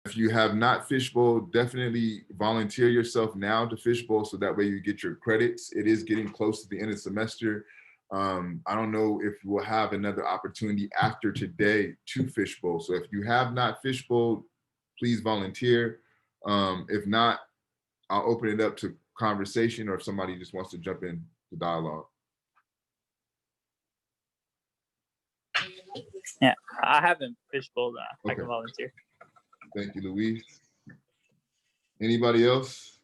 If you have not fishbowl, definitely volunteer yourself now to fishbowl so that way you get your credits. It is getting close to the end of the semester. I don't know if we'll have another opportunity after today to fishbowl. So if you have not fishbowled, please volunteer. If not, I'll open it up to conversation, or if somebody just wants to jump in the dialogue. Yeah, I haven't fishbowled. I Okay. can volunteer. Thank you, Luis. Anybody else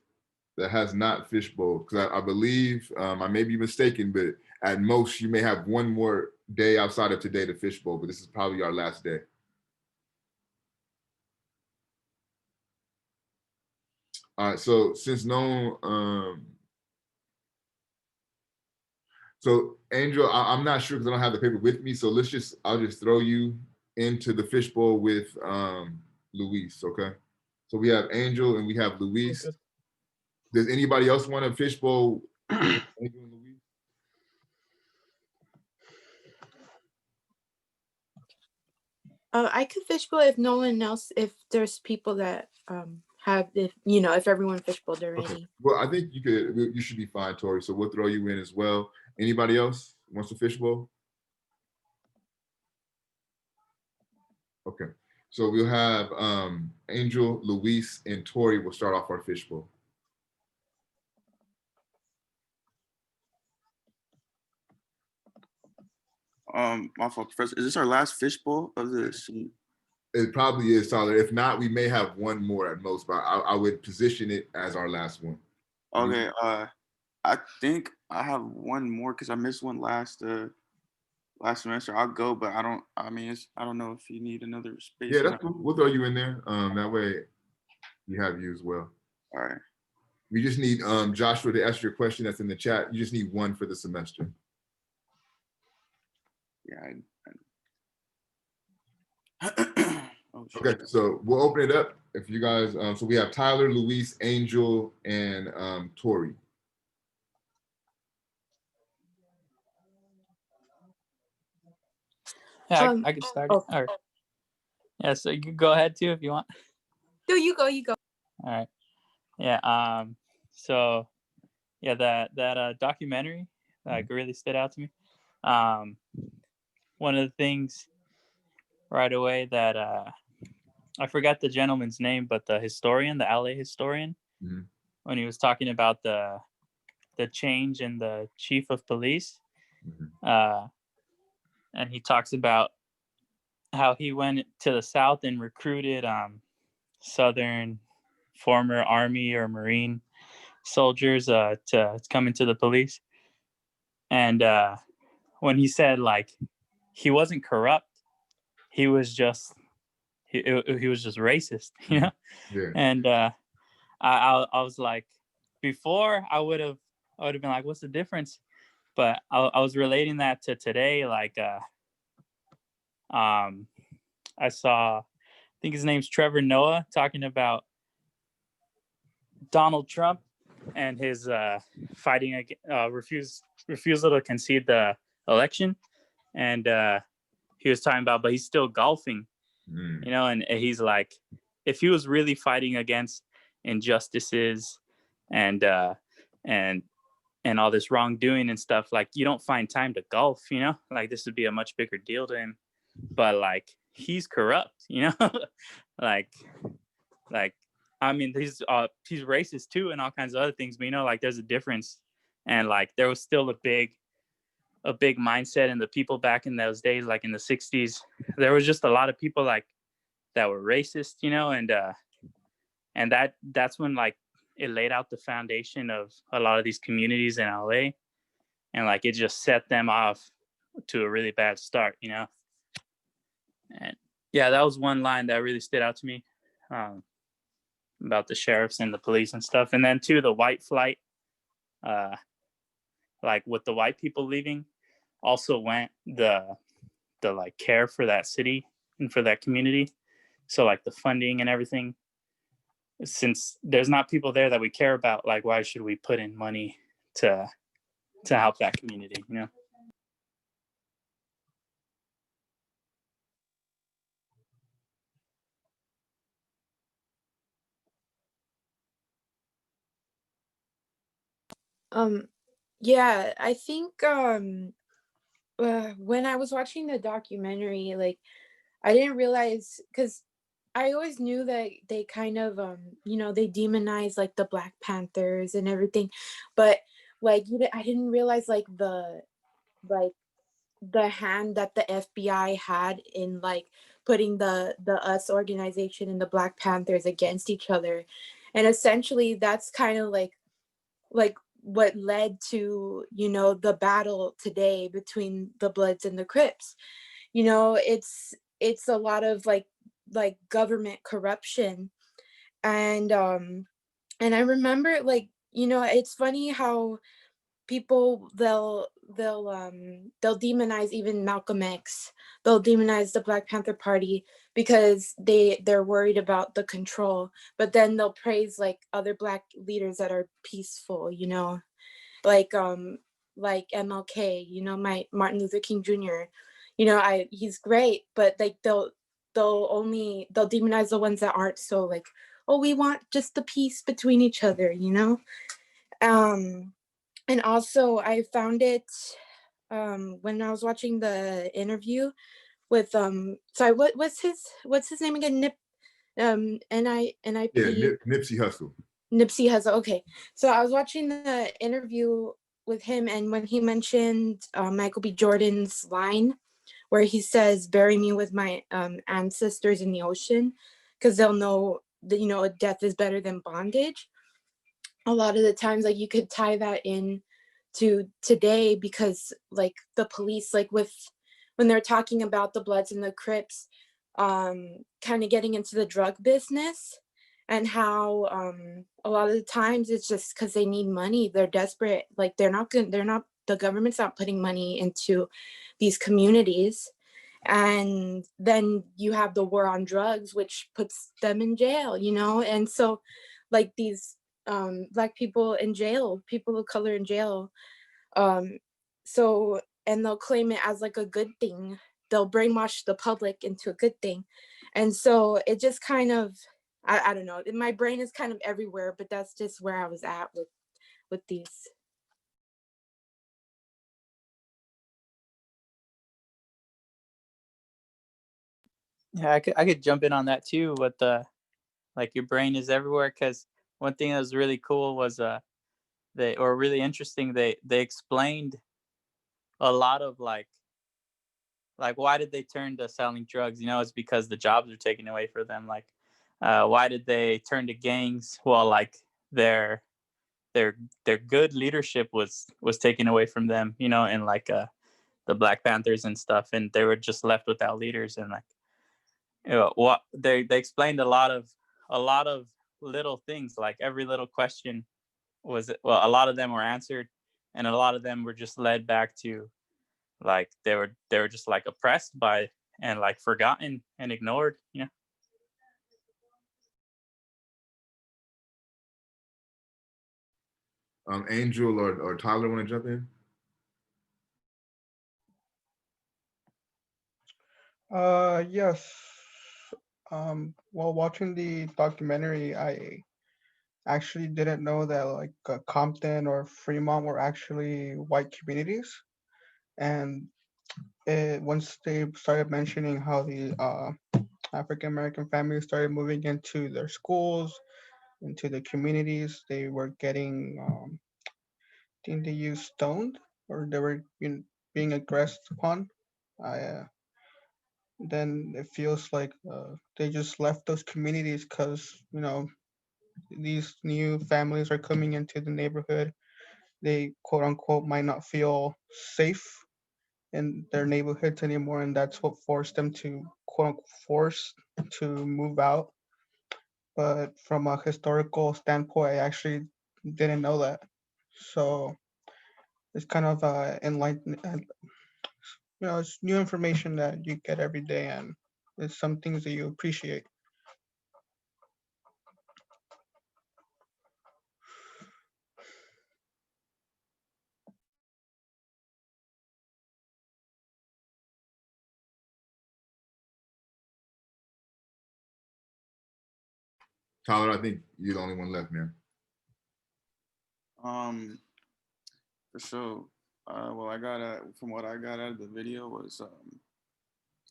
that has not fishbowled? Because I believe, I may be mistaken, but at most you may have one more day outside of today to fishbowl, but this is probably our last day. All right, so since so Angel, I'm not sure because I don't have the paper with me, so I'll just throw you into the fishbowl with Luis, okay? So we have Angel and we have Luis. Okay. Does anybody else want to fishbowl? Angel and Luis? I could fishbowl if no one else, if there's people that if everyone fishbowled already. Okay. Well, I think you should be fine, Tori. So we'll throw you in as well. Anybody else wants to fishbowl? Okay. So we'll have Angel, Luis, and Tori will start off our fishbowl. My fault, Professor. Is this our last fishbowl of this? It probably is, Tyler. If not, we may have one more at most, but I would position it as our last one. Okay. I think I have one more because I missed one last semester. I'll go, but I don't know if you need another space. Yeah, that's cool. We'll throw you in there. That way we have you as well. All right. We just need Joshua to ask your question that's in the chat. You just need one for the semester. Yeah. Okay, so we'll open it up. If you guys, so we have Tyler, Luis, Angel, and Tori. Yeah, I could start it. Or, yeah, so you can go ahead too if you want. No, you go. All right. Yeah. So, yeah, that documentary like really stood out to me. One of the things right away that I forgot the gentleman's name, but the historian, the LA historian, when he was talking about the change in the chief of police, and he talks about how he went to the South and recruited Southern former Army or Marine soldiers to come into the police. And when he said like he wasn't corrupt, he was just he was just racist, you know. Yeah. And I was like, before I would have been like, what's the difference? But I was relating that to today, like I saw, I think his name's Trevor Noah, talking about Donald Trump and his fighting refusal to concede the election, and he was talking about, but he's still golfing, you know, and he's like, if he was really fighting against injustices and all this wrongdoing and stuff, like you don't find time to golf, you know, like this would be a much bigger deal to him, but like he's corrupt, you know. like I mean, he's racist too and all kinds of other things, but you know, like there's a difference. And like there was still a big mindset in the people back in those days, like in the 60s. There was just a lot of people like that were racist, you know, and that's when like it laid out the foundation of a lot of these communities in LA, and like it just set them off to a really bad start, you know. And yeah, that was one line that really stood out to me, about the sheriffs and the police and stuff. And then too, the white flight, like with the white people leaving, also went the like care for that city and for that community. So like the funding and everything, since there's not people there that we care about, like why should we put in money to help that community, you know? Um, yeah, I think when I was watching the documentary, like I didn't realize because I always knew that they kind of they demonize like the Black Panthers and everything, but like I didn't realize like the hand that the FBI had in like putting the US organization and the Black Panthers against each other. And essentially that's kind of like what led to, the battle today between the Bloods and the Crips. It's a lot of like government corruption. And I remember, like, it's funny how people they'll demonize even Malcolm X. They'll demonize the Black Panther Party because they're worried about the control, but then they'll praise like other Black leaders that are peaceful, like like MLK, my Martin Luther King Jr. He's great, but like they'll demonize the ones that aren't, so like, oh, we want just the peace between each other. um and also I found it when I was watching the interview with sorry, what's his name again? NIP. Yeah, Nipsey Hussle. Nipsey Hussle. Okay, so I was watching the interview with him, and when he mentioned Michael B. Jordan's line where he says, "Bury me with my ancestors in the ocean, because they'll know that death is better than bondage." A lot of the times, like, you could tie that in to today, because like the police, like when they're talking about the Bloods and the Crips kind of getting into the drug business, and how a lot of the times it's just because they need money, they're desperate, like the government's not putting money into these communities. And then you have the war on drugs, which puts them in jail, and so like these Black people in jail, people of color in jail, um so, and they'll claim it as like a good thing, they'll brainwash the public into a good thing. And so it just kind of, I don't know, my brain is kind of everywhere, but that's just where I was at with these. Yeah, I could jump in on that too. With the like your brain is everywhere, because one thing that was really cool was they or really interesting, they explained a lot of like why did they turn to selling drugs. It's because the jobs are taken away from them. Like why did they turn to gangs? Well, like their their their good leadership was taken away from them, and like the Black Panthers and stuff, and they were just left without leaders. And like, what they explained a lot of little things, like every little question was, well, a lot of them were answered, and a lot of them were just led back to, like, they were just like oppressed by and like forgotten and ignored. Angel or Tyler want to jump in? Yes. While watching the documentary, I actually didn't know that like Compton or Fremont were actually white communities. And once they started mentioning how the African American families started moving into their schools, into the communities, they were getting, I think they used stoned, or they were being aggressed upon. I Then it feels like they just left those communities because these new families are coming into the neighborhood. They quote unquote might not feel safe in their neighborhoods anymore, and that's what forced them to quote unquote force to move out. But from a historical standpoint, I actually didn't know that. So it's kind of enlightened, it's new information that you get every day, and it's some things that you appreciate. Tyler, I think you're the only one left, man. For sure. Well, I got from what I got out of the video was, I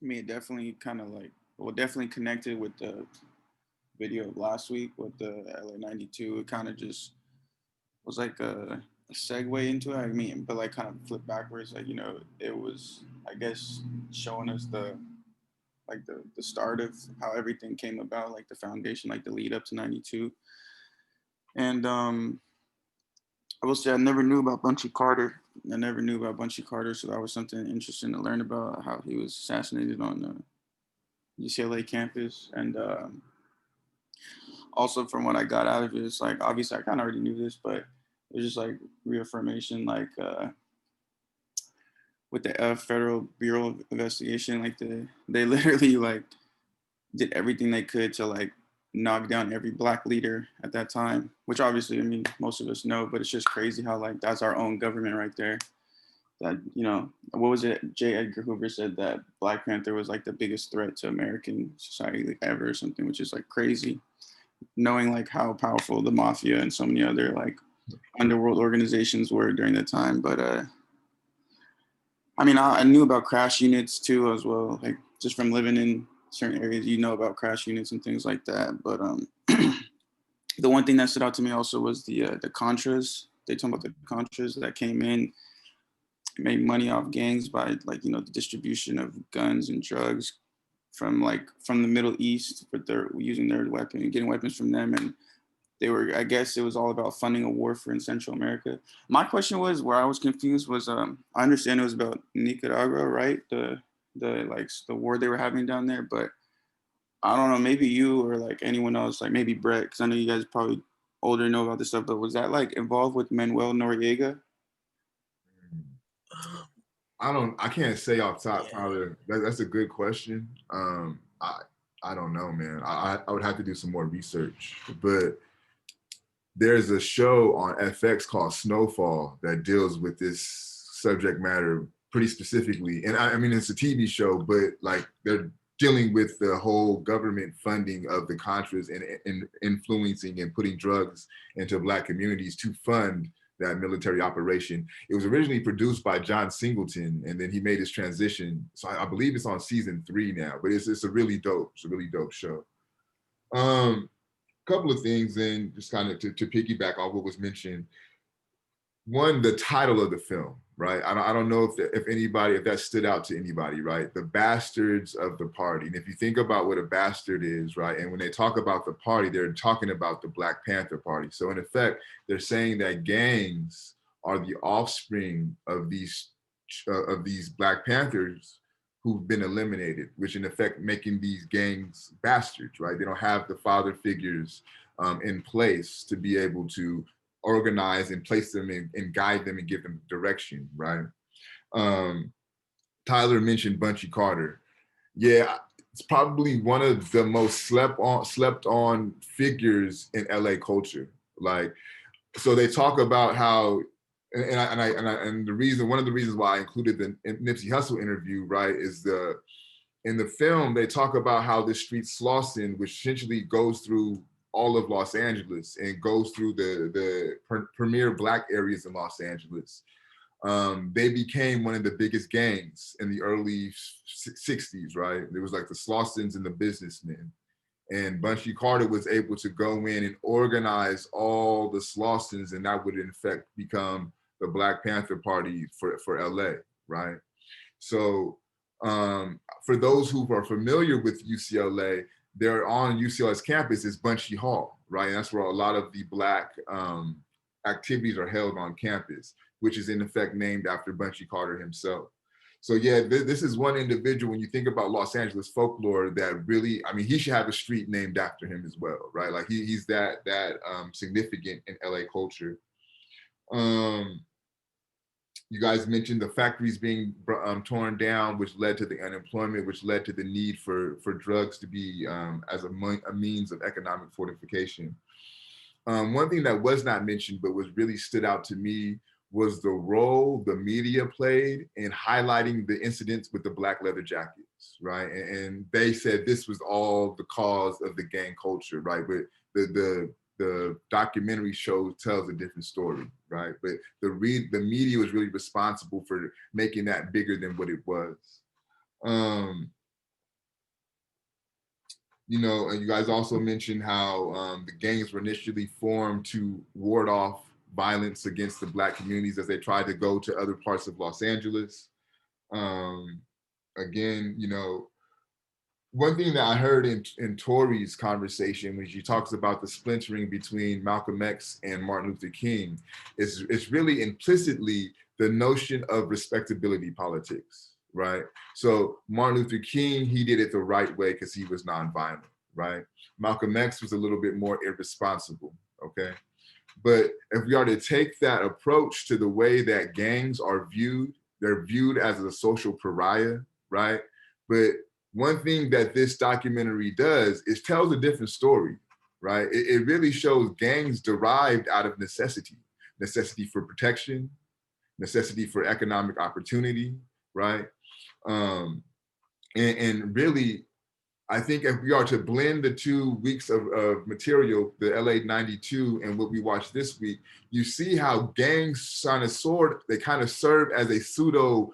mean, it definitely kind of like, well, definitely connected with the video of last week with the LA 92. It kind of just was like a segue into it. I mean, but like kind of flip backwards. Like, you know, it was, I guess, showing us the start of how everything came about, like the foundation, like the lead up to 92. And I will say I never knew about Bunchy Carter. I never knew about Bunchy Carter, so that was something interesting to learn about, how he was assassinated on the UCLA campus. And also from what I got out of it, it's like, obviously I kind of already knew this, but it was just like reaffirmation, like with the Federal Bureau of Investigation, like they literally like did everything they could to like knock down every Black leader at that time, which obviously, I mean, most of us know, but it's just crazy how like that's our own government right there. That, you know, what was it? J. Edgar Hoover said that Black Panther was like the biggest threat to American society ever or something, which is like crazy. Knowing like how powerful the mafia and so many other like underworld organizations were during the time. But I mean, I knew about crash units too as well, like just from living in certain areas, you know about crash units and things like that. But the one thing that stood out to me also was the Contras. They talk about the Contras that came in, made money off gangs by like, you know, the distribution of guns and drugs from the Middle East, but they're using their weapon, getting weapons from them. And they were, I guess it was all about funding a war for in Central America. My question was, where I was confused was, I understand it was about Nicaragua, right? The war they were having down there, but I don't know, maybe you or like anyone else, like maybe Brett, because I know you guys probably older know about this stuff, but was that like involved with Manuel Noriega? I can't say off top, Tyler. That's a good question. I don't know, man. I would have to do some more research, but there's a show on FX called Snowfall that deals with this subject matter pretty specifically. And I mean, it's a TV show, but like they're dealing with the whole government funding of the Contras and influencing and putting drugs into Black communities to fund that military operation. It was originally produced by John Singleton, and then he made his transition. So I believe it's on season 3 now, but it's a really dope show. Couple of things then, just kind of to piggyback on what was mentioned. One, the title of the film, right? I don't know if that stood out to anybody, right? The Bastards of the Party. And if you think about what a bastard is, right? And when they talk about the party, they're talking about the Black Panther Party. So in effect, they're saying that gangs are the offspring of these Black Panthers who've been eliminated, which in effect making these gangs bastards, right? They don't have the father figures in place to be able to organize and place them and guide them and give them direction, right? Tyler mentioned Bunchy Carter. Yeah, it's probably one of the most slept on figures in LA culture. Like, so they talk about how, and one of the reasons why I included the Nipsey Hussle interview, right, is in the film they talk about how the street Slauson, which essentially goes through all of Los Angeles and goes through the premier Black areas in Los Angeles. They became one of the biggest gangs in the early 60s, right? There was like the Slausons and the businessmen. And Bunchy Carter was able to go in and organize all the Slausons, and that would in fact become the Black Panther Party for LA, right? So for those who are familiar with UCLA, they're on UCLA's campus is Bunchy Hall, right? And that's where a lot of the Black activities are held on campus, which is in effect named after Bunchy Carter himself. So yeah, this is one individual, when you think about Los Angeles folklore, that really, I mean, he should have a street named after him as well, right? Like he's that significant in LA culture. You guys mentioned the factories being torn down, which led to the unemployment, which led to the need for drugs to be as a means of economic fortification. One thing that was not mentioned, but was really stood out to me, was the role the media played in highlighting the incidents with the Black leather jackets, right? And they said this was all the cause of the gang culture, right? But the documentary tells a different story, right? But the media was really responsible for making that bigger than what it was. You know, and you guys also mentioned how the gangs were initially formed to ward off violence against the Black communities as they tried to go to other parts of Los Angeles. Again, you know, one thing that I heard in Tori's conversation when she talks about the splintering between Malcolm X and Martin Luther King, it's really implicitly the notion of respectability politics, right? So Martin Luther King, he did it the right way because he was nonviolent, right? Malcolm X was a little bit more irresponsible, okay? But if we are to take that approach to the way that gangs are viewed, they're viewed as a social pariah, right? But one thing that this documentary does is tells a different story, right? It really shows gangs derived out of necessity for protection, necessity for economic opportunity, right? And really, I think if we are to blend the 2 weeks of material, the LA 92 and what we watched this week, you see how gangs they kind of serve as a pseudo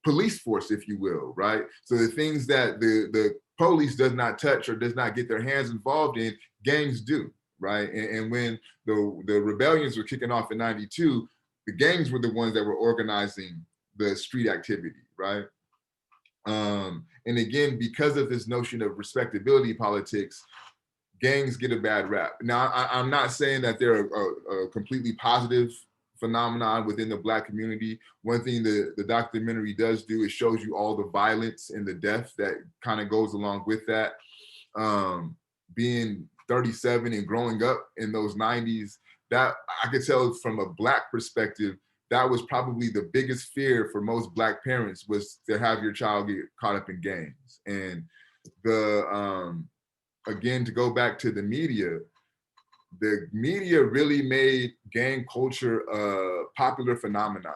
police force, if you will, right? So the things that the police does not touch or does not get their hands involved in, gangs do, right? And when the rebellions were kicking off in 92, the gangs were the ones that were organizing the street activity, right? And again, because of this notion of respectability politics, gangs get a bad rap. Now, I'm not saying that they're a completely positive phenomenon within the Black community. One thing the documentary does do is shows you all the violence and the death that kind of goes along with that. Being 37 and growing up in those 90s, that I could tell from a Black perspective, that was probably the biggest fear for most Black parents, was to have your child get caught up in gangs. And again, to go back to the media really made gang culture a popular phenomenon.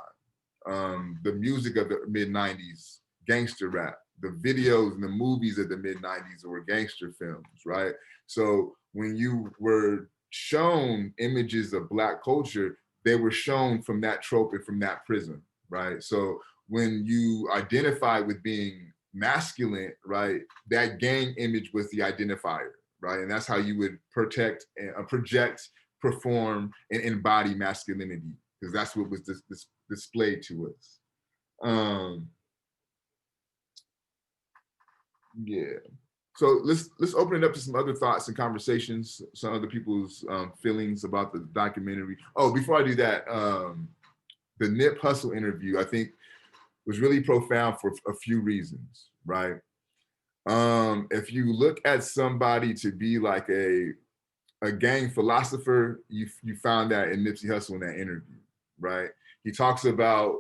The music of the mid-90s, gangster rap, the videos and the movies of the mid-90s were gangster films, right? So when you were shown images of Black culture, they were shown from that trope and from that prism, right? So when you identify with being masculine, right, that gang image was the identifier, right? And that's how you would project, perform, and embody masculinity, because that's what was displayed to us. Yeah. So let's open it up to some other thoughts and conversations, some other people's feelings about the documentary. Oh, before I do that, the Nip Hussle interview, I think, was really profound for a few reasons, right? If you look at somebody to be like a gang philosopher, you found that in Nipsey Hussle in that interview, right? He talks about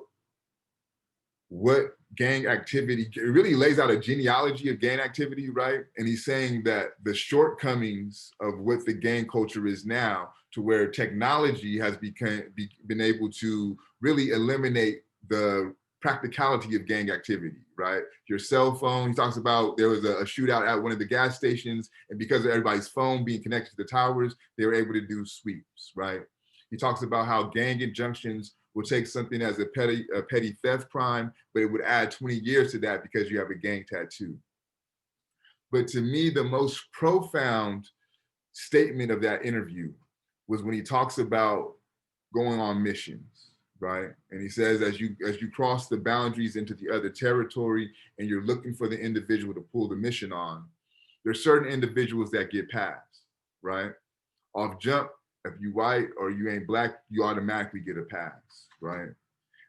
what gang activity, it really lays out a genealogy of gang activity, right? And he's saying that the shortcomings of what the gang culture is now, to where technology has been able to really eliminate the practicality of gang activity, right? Your cell phone, he talks about there was a shootout at one of the gas stations, and because of everybody's phone being connected to the towers, they were able to do sweeps, right? He talks about how gang injunctions will take something as a petty theft crime, but it would add 20 years to that because you have a gang tattoo. But to me, the most profound statement of that interview was when he talks about going on missions, right? And he says, as you cross the boundaries into the other territory and you're looking for the individual to pull the mission on, there's certain individuals that get passed, right? Off jump, if you white or you ain't Black, you automatically get a pass, right?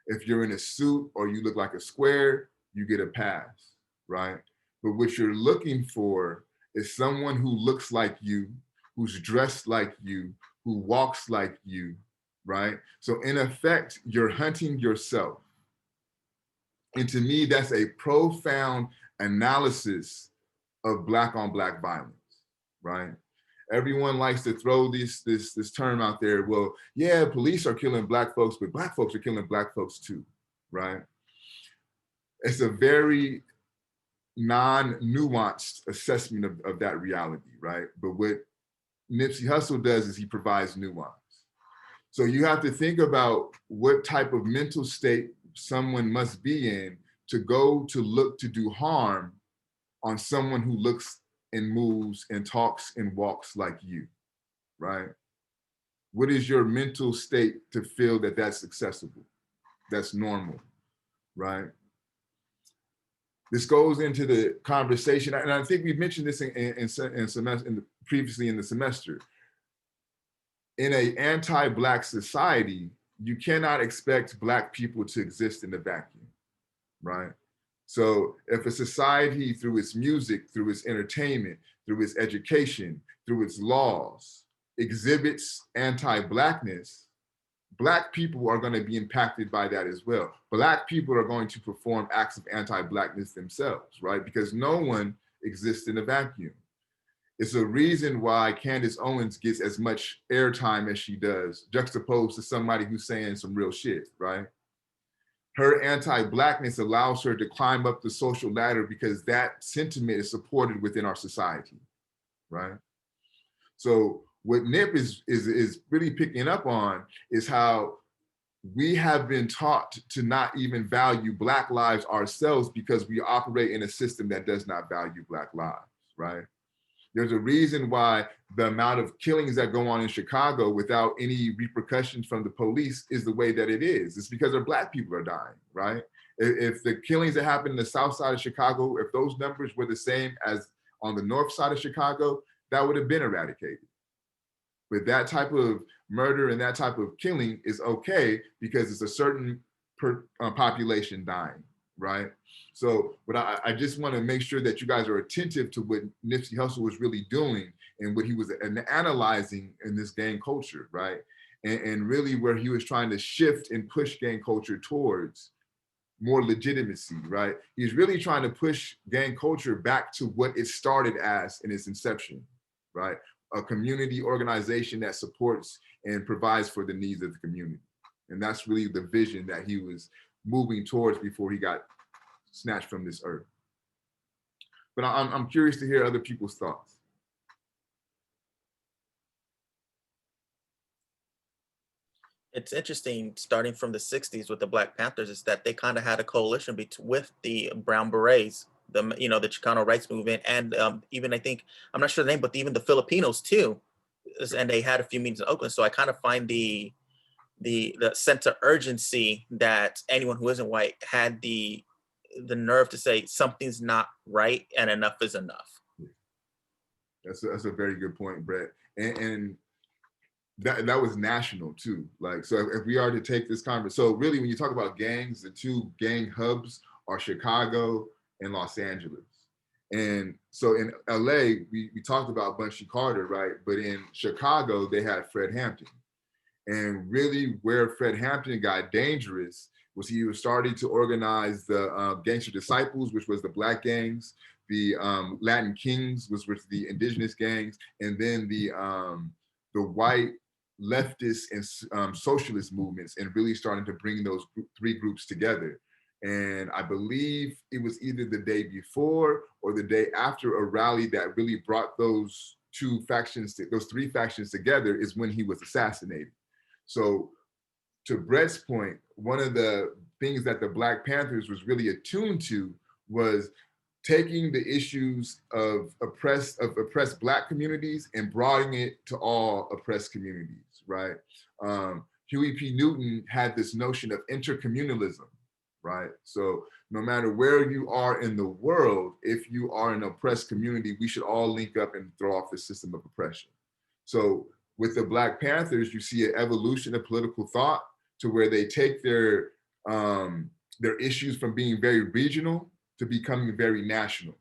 If you're in a suit or you look like a square, you get a pass, right? But what you're looking for is someone who looks like you, who's dressed like you, who walks like you, right? So in effect, you're hunting yourself. And to me, that's a profound analysis of Black on Black violence, right? Everyone likes to throw this term out there. Well, yeah, police are killing Black folks, but Black folks are killing Black folks too, right? It's a very non-nuanced assessment of that reality, right? But what Nipsey Hussle does is he provides nuance. So you have to think about what type of mental state someone must be in to go to look to do harm on someone who looks and moves and talks and walks like you, right? What is your mental state to feel that that's accessible, that's normal, right? This goes into the conversation, and I think we've mentioned this previously in the semester. In an anti-Black society, you cannot expect Black people to exist in a vacuum, right? So if a society, through its music, through its entertainment, through its education, through its laws, exhibits anti-Blackness, Black people are going to be impacted by that as well. Black people are going to perform acts of anti-Blackness themselves, right? Because no one exists in a vacuum. It's a reason why Candace Owens gets as much airtime as she does, juxtaposed to somebody who's saying some real shit, right? Her anti-Blackness allows her to climb up the social ladder because that sentiment is supported within our society, right? So what Nip is really picking up on is how we have been taught to not even value Black lives ourselves because we operate in a system that does not value Black lives, right? There's a reason why the amount of killings that go on in Chicago without any repercussions from the police is the way that it is. It's because our Black people are dying, right? If the killings that happen in the south side of Chicago, if those numbers were the same as on the north side of Chicago, that would have been eradicated. But that type of murder and that type of killing is okay because it's a certain population dying, right? So, but I just want to make sure that you guys are attentive to what Nipsey Hussle was really doing and what he was analyzing in this gang culture, right? And really where he was trying to shift and push gang culture towards more legitimacy, right? He's really trying to push gang culture back to what it started as in its inception, right? A community organization that supports and provides for the needs of the community. And that's really the vision that he was moving towards before he got snatched from this earth. But I'm curious to hear other people's thoughts. It's interesting, starting from the 60s with the Black Panthers, is that they kind of had a coalition with the Brown Berets, the Chicano rights movement, and even, I think, I'm not sure the name, but even the Filipinos too. And they had a few meetings in Oakland. So I kind of find the sense of urgency that anyone who isn't white had the nerve to say something's not right and enough is enough. That's a very good point, Brett. And that was national too. Like, so if we are to take this conversation, so really when you talk about gangs, the two gang hubs are Chicago and Los Angeles. And so in LA, we talked about Bunchy Carter, right? But in Chicago, they had Fred Hampton. And really where Fred Hampton got dangerous was he was starting to organize the Gangster Disciples, which was the Black gangs, the Latin Kings, which was the indigenous gangs, and then the white leftist and socialist movements, and really starting to bring those three groups together. And I believe it was either the day before or the day after a rally that really brought those three factions together is when he was assassinated. So to Brett's point, one of the things that the Black Panthers was really attuned to was taking the issues of oppressed Black communities and broadening it to all oppressed communities, right? Huey P. Newton had this notion of intercommunalism, right? So no matter where you are in the world, if you are an oppressed community, we should all link up and throw off the system of oppression. So with the Black Panthers, you see an evolution of political thought to where they take their issues from being very regional to becoming very national.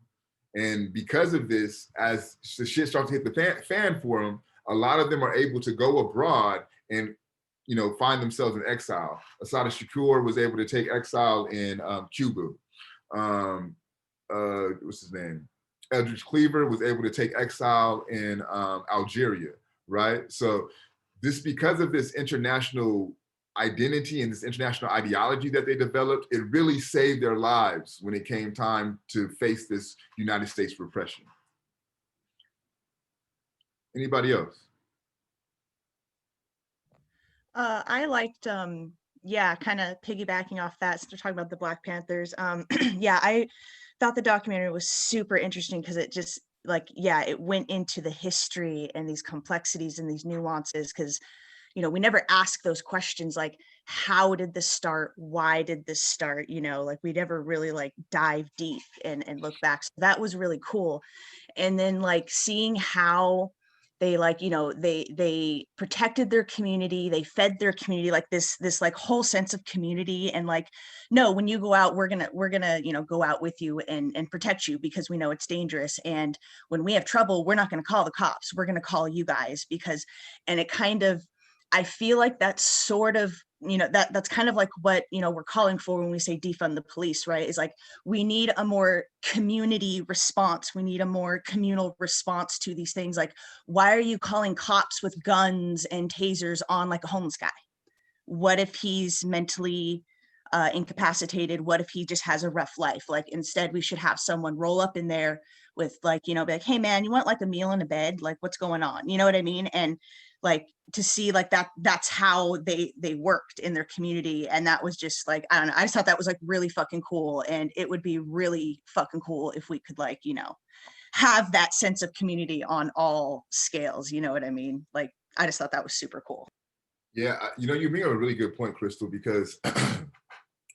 And because of this, as the shit starts to hit the fan for them, a lot of them are able to go abroad and find themselves in exile. Assata Shakur was able to take exile in Cuba. What's his name? Eldridge Cleaver was able to take exile in Algeria, right? So because of this international identity and this international ideology that they developed, it really saved their lives when it came time to face this United States repression. Anybody else? I liked, yeah, kind of piggybacking off that, so they're talking about the Black Panthers. Yeah, I thought the documentary was super interesting because it just like, yeah, it went into the history and these complexities and these nuances because, you know, we never ask those questions like, how did this start? Why did this start? You know, like we never really like dive deep and look back. So that was really cool. And then like seeing how they like, you know, they protected their community, they fed their community, like this like whole sense of community. And like, no, when you go out, we're gonna you know, go out with you and protect you because we know it's dangerous. And when we have trouble, we're not going to call the cops, we're going to call you guys. Because, and it kind of, I feel like that's sort of, you know, that's kind of like what, you know, we're calling for when we say defund the police, right? Is like, we need a more community response. We need a more communal response to these things. Like, why are you calling cops with guns and tasers on like a homeless guy? What if he's mentally incapacitated? What if he just has a rough life? Like, instead, we should have someone roll up in there with like, you know, be like, hey man, you want like a meal and a bed? Like, what's going on? You know what I mean? And like to see like that's how they worked in their community. And that was just like, I don't know, I just thought that was like really fucking cool. And it would be really fucking cool if we could like, you know, have that sense of community on all scales. You know what I mean? Like, I just thought that was super cool. Yeah, you know, you bring up a really good point, Crystal, because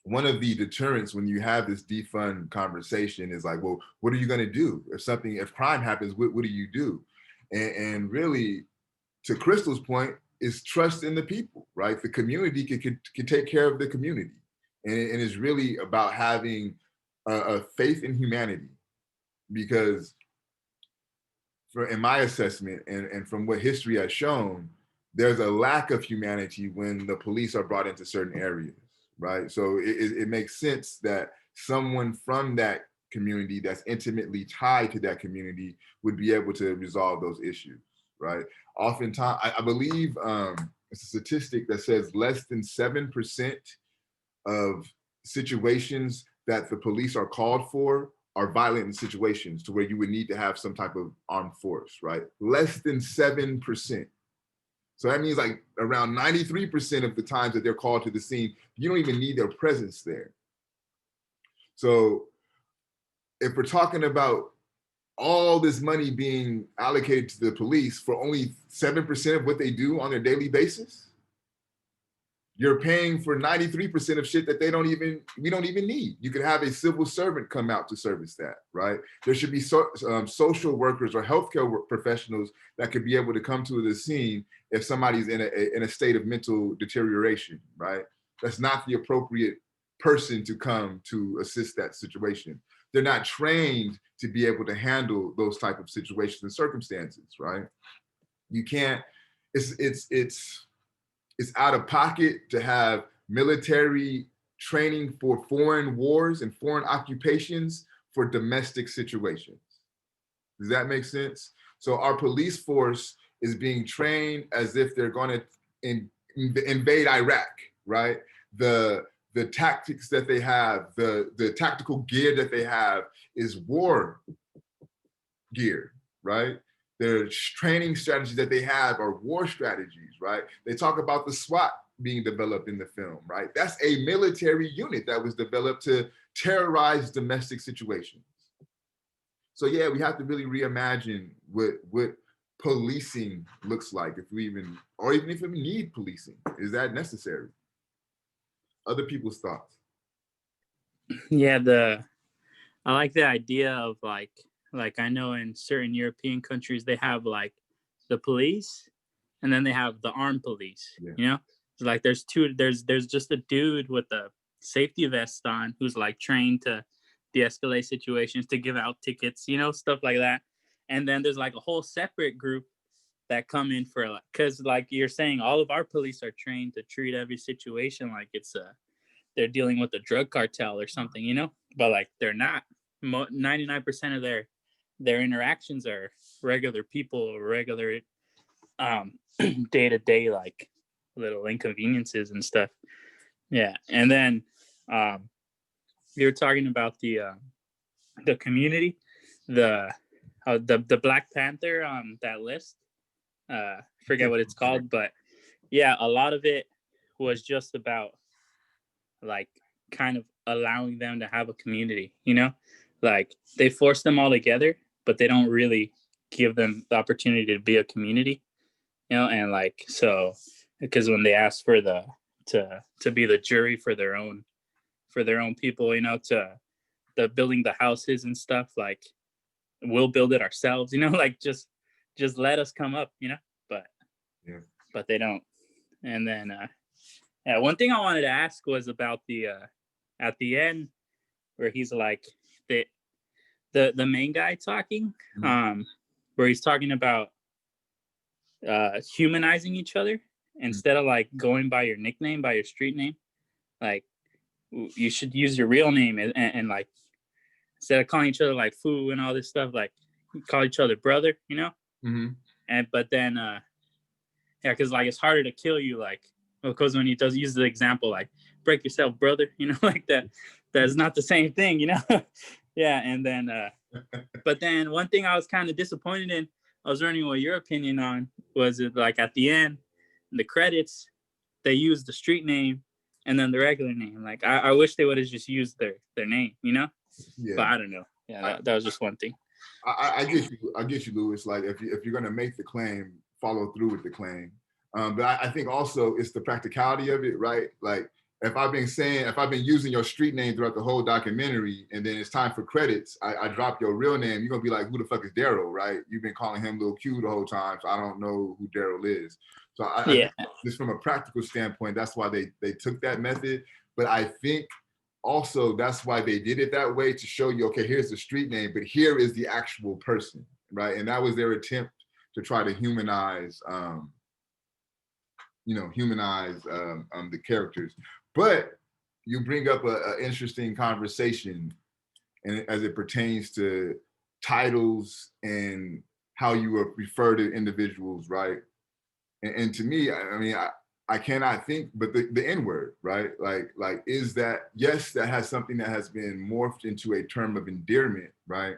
one of the deterrents when you have this defund conversation is like, well, what are you going to do if crime happens? What do you do? And really, to Crystal's point, is trust in the people, right? The community can take care of the community, and it's really about having a faith in humanity, because in my assessment and from what history has shown, there's a lack of humanity when the police are brought into certain areas, right? So it makes sense that someone from that community that's intimately tied to that community would be able to resolve those issues, right? Oftentimes, I believe it's a statistic that says less than 7% of situations that the police are called for are violent situations to where you would need to have some type of armed force, right? Less than 7%. So that means like around 93% of the times that they're called to the scene, you don't even need their presence there. So if we're talking about all this money being allocated to the police for only 7% of what they do on their daily basis, you're paying for 93% of shit that we don't even need. You could have a civil servant come out to service that, right? There should be social workers or healthcare professionals that could be able to come to the scene if somebody's in a state of mental deterioration, right? That's not the appropriate person to come to assist that situation. They're not trained to be able to handle those type of situations and circumstances, right? You can't, it's out of pocket to have military training for foreign wars and foreign occupations for domestic situations. Does that make sense? So our police force is being trained as if they're going to invade Iraq, right? The tactics that they have, the tactical gear that they have is war gear, right? Their training strategies that they have are war strategies, right? They talk about the SWAT being developed in the film, right? That's a military unit that was developed to terrorize domestic situations. So yeah, we have to really reimagine what policing looks like, if we even if we need policing. Is that necessary? Other people's thoughts. Yeah, I like the idea of like I know in certain European countries they have like the police and then they have the armed police. Yeah. You know, it's like there's just a dude with a safety vest on who's like trained to de-escalate situations, to give out tickets, you know, stuff like that. And then there's like a whole separate group that come in for like, because like you're saying, all of our police are trained to treat every situation like it's they're dealing with a drug cartel or something, you know, but like they're not. 99% of their interactions are regular people, regular day-to-day like little inconveniences and stuff. Yeah. And then you were talking about the community, the Black Panther on that list. Forget what it's called, but yeah, a lot of it was just about like kind of allowing them to have a community, you know, like they force them all together, but they don't really give them the opportunity to be a community, you know. And like, so because when they ask for the to be the jury for their own people, you know, to the building the houses and stuff, like we'll build it ourselves, you know, like just let us come up, you know. But Yeah. but they don't. And then yeah, one thing I wanted to ask was about the at the end where he's like the main guy talking, where he's talking about humanizing each other instead of like going by your nickname, by your street name. Like you should use your real name, and like instead of calling each other like foo and all this stuff, like call each other brother, you know. And but then yeah, because like it's harder to kill you, like because when he does use the example like break yourself brother, you know, like that's not the same thing, you know. Yeah. And then but then one thing I was kind of disappointed in, I was wondering what your opinion on was, it like at the end in the credits they used the street name and then the regular name. Like I wish they would have just used their name, you know. Yeah. But I don't know. Yeah, that was just one thing. I get you, Louis. Like if you're gonna make the claim, follow through with the claim. But I think also it's the practicality of it, right? Like if I've been using your street name throughout the whole documentary, and then it's time for credits, I drop your real name, you're gonna be like, who the fuck is Daryl, right? You've been calling him Lil Q the whole time, so I don't know who Daryl is. So I think just from a practical standpoint, that's why they took that method. But I think also that's why they did it that way, to show you, okay, here's the street name, but here is the actual person, right? And that was their attempt to try to humanize the characters. But you bring up an interesting conversation, and as it pertains to titles and how you refer to individuals, right? And to me, I mean, I cannot think but the N-word, right? Like is that, yes, that has something that has been morphed into a term of endearment, right?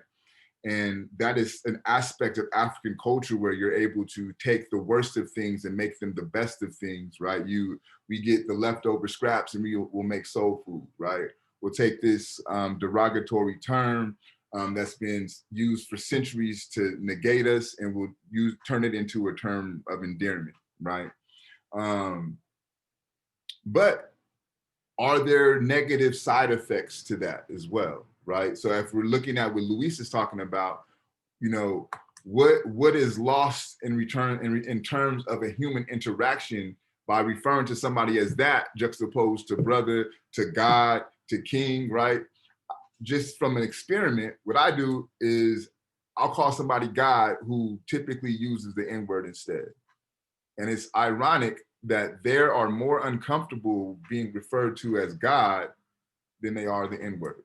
And that is an aspect of African culture where you're able to take the worst of things and make them the best of things, right? We get the leftover scraps and we'll make soul food, right? We'll take this derogatory term that's been used for centuries to negate us, and we'll turn it into a term of endearment, right? But are there negative side effects to that as well, right? So if we're looking at what Luis is talking about, you know, what is lost in return in terms of a human interaction by referring to somebody as that, juxtaposed to brother, to God, to king, right? Just from an experiment, what I do is I'll call somebody God who typically uses the N-word instead. And it's ironic that they are more uncomfortable being referred to as God than they are the N-word.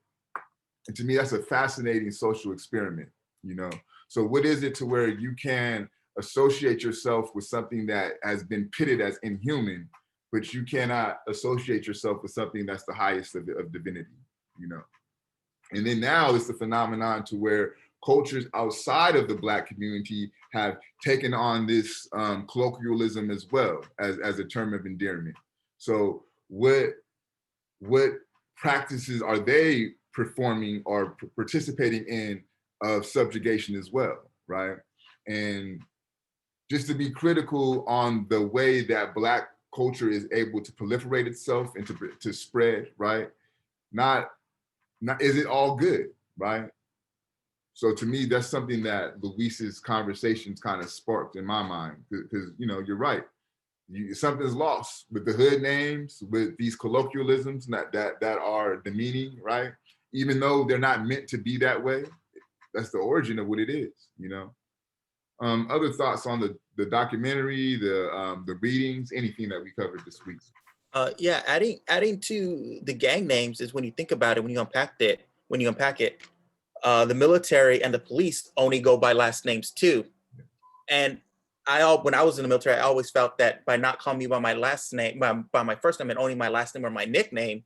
And to me, that's a fascinating social experiment, you know? So what is it to where you can associate yourself with something that has been pitted as inhuman, but you cannot associate yourself with something that's the highest of divinity, you know? And then now it's the phenomenon to where cultures outside of the Black community have taken on this colloquialism as well as a term of endearment. So what practices are they performing or participating in of subjugation as well, right? And just to be critical on the way that Black culture is able to proliferate itself and to spread, right? Not is it all good, right? So to me, that's something that Luis's conversations kind of sparked in my mind, because you know, you're right. Something's lost with the hood names, with these colloquialisms that are demeaning, right? Even though they're not meant to be that way, that's the origin of what it is, you know. Other thoughts on the documentary, the readings, anything that we covered this week? Yeah, adding to the gang names is, when you think about it, when you unpack it, the military and the police only go by last names too. And when I was in the military, I always felt that by not calling me by my last name, by my first name and only my last name or my nickname,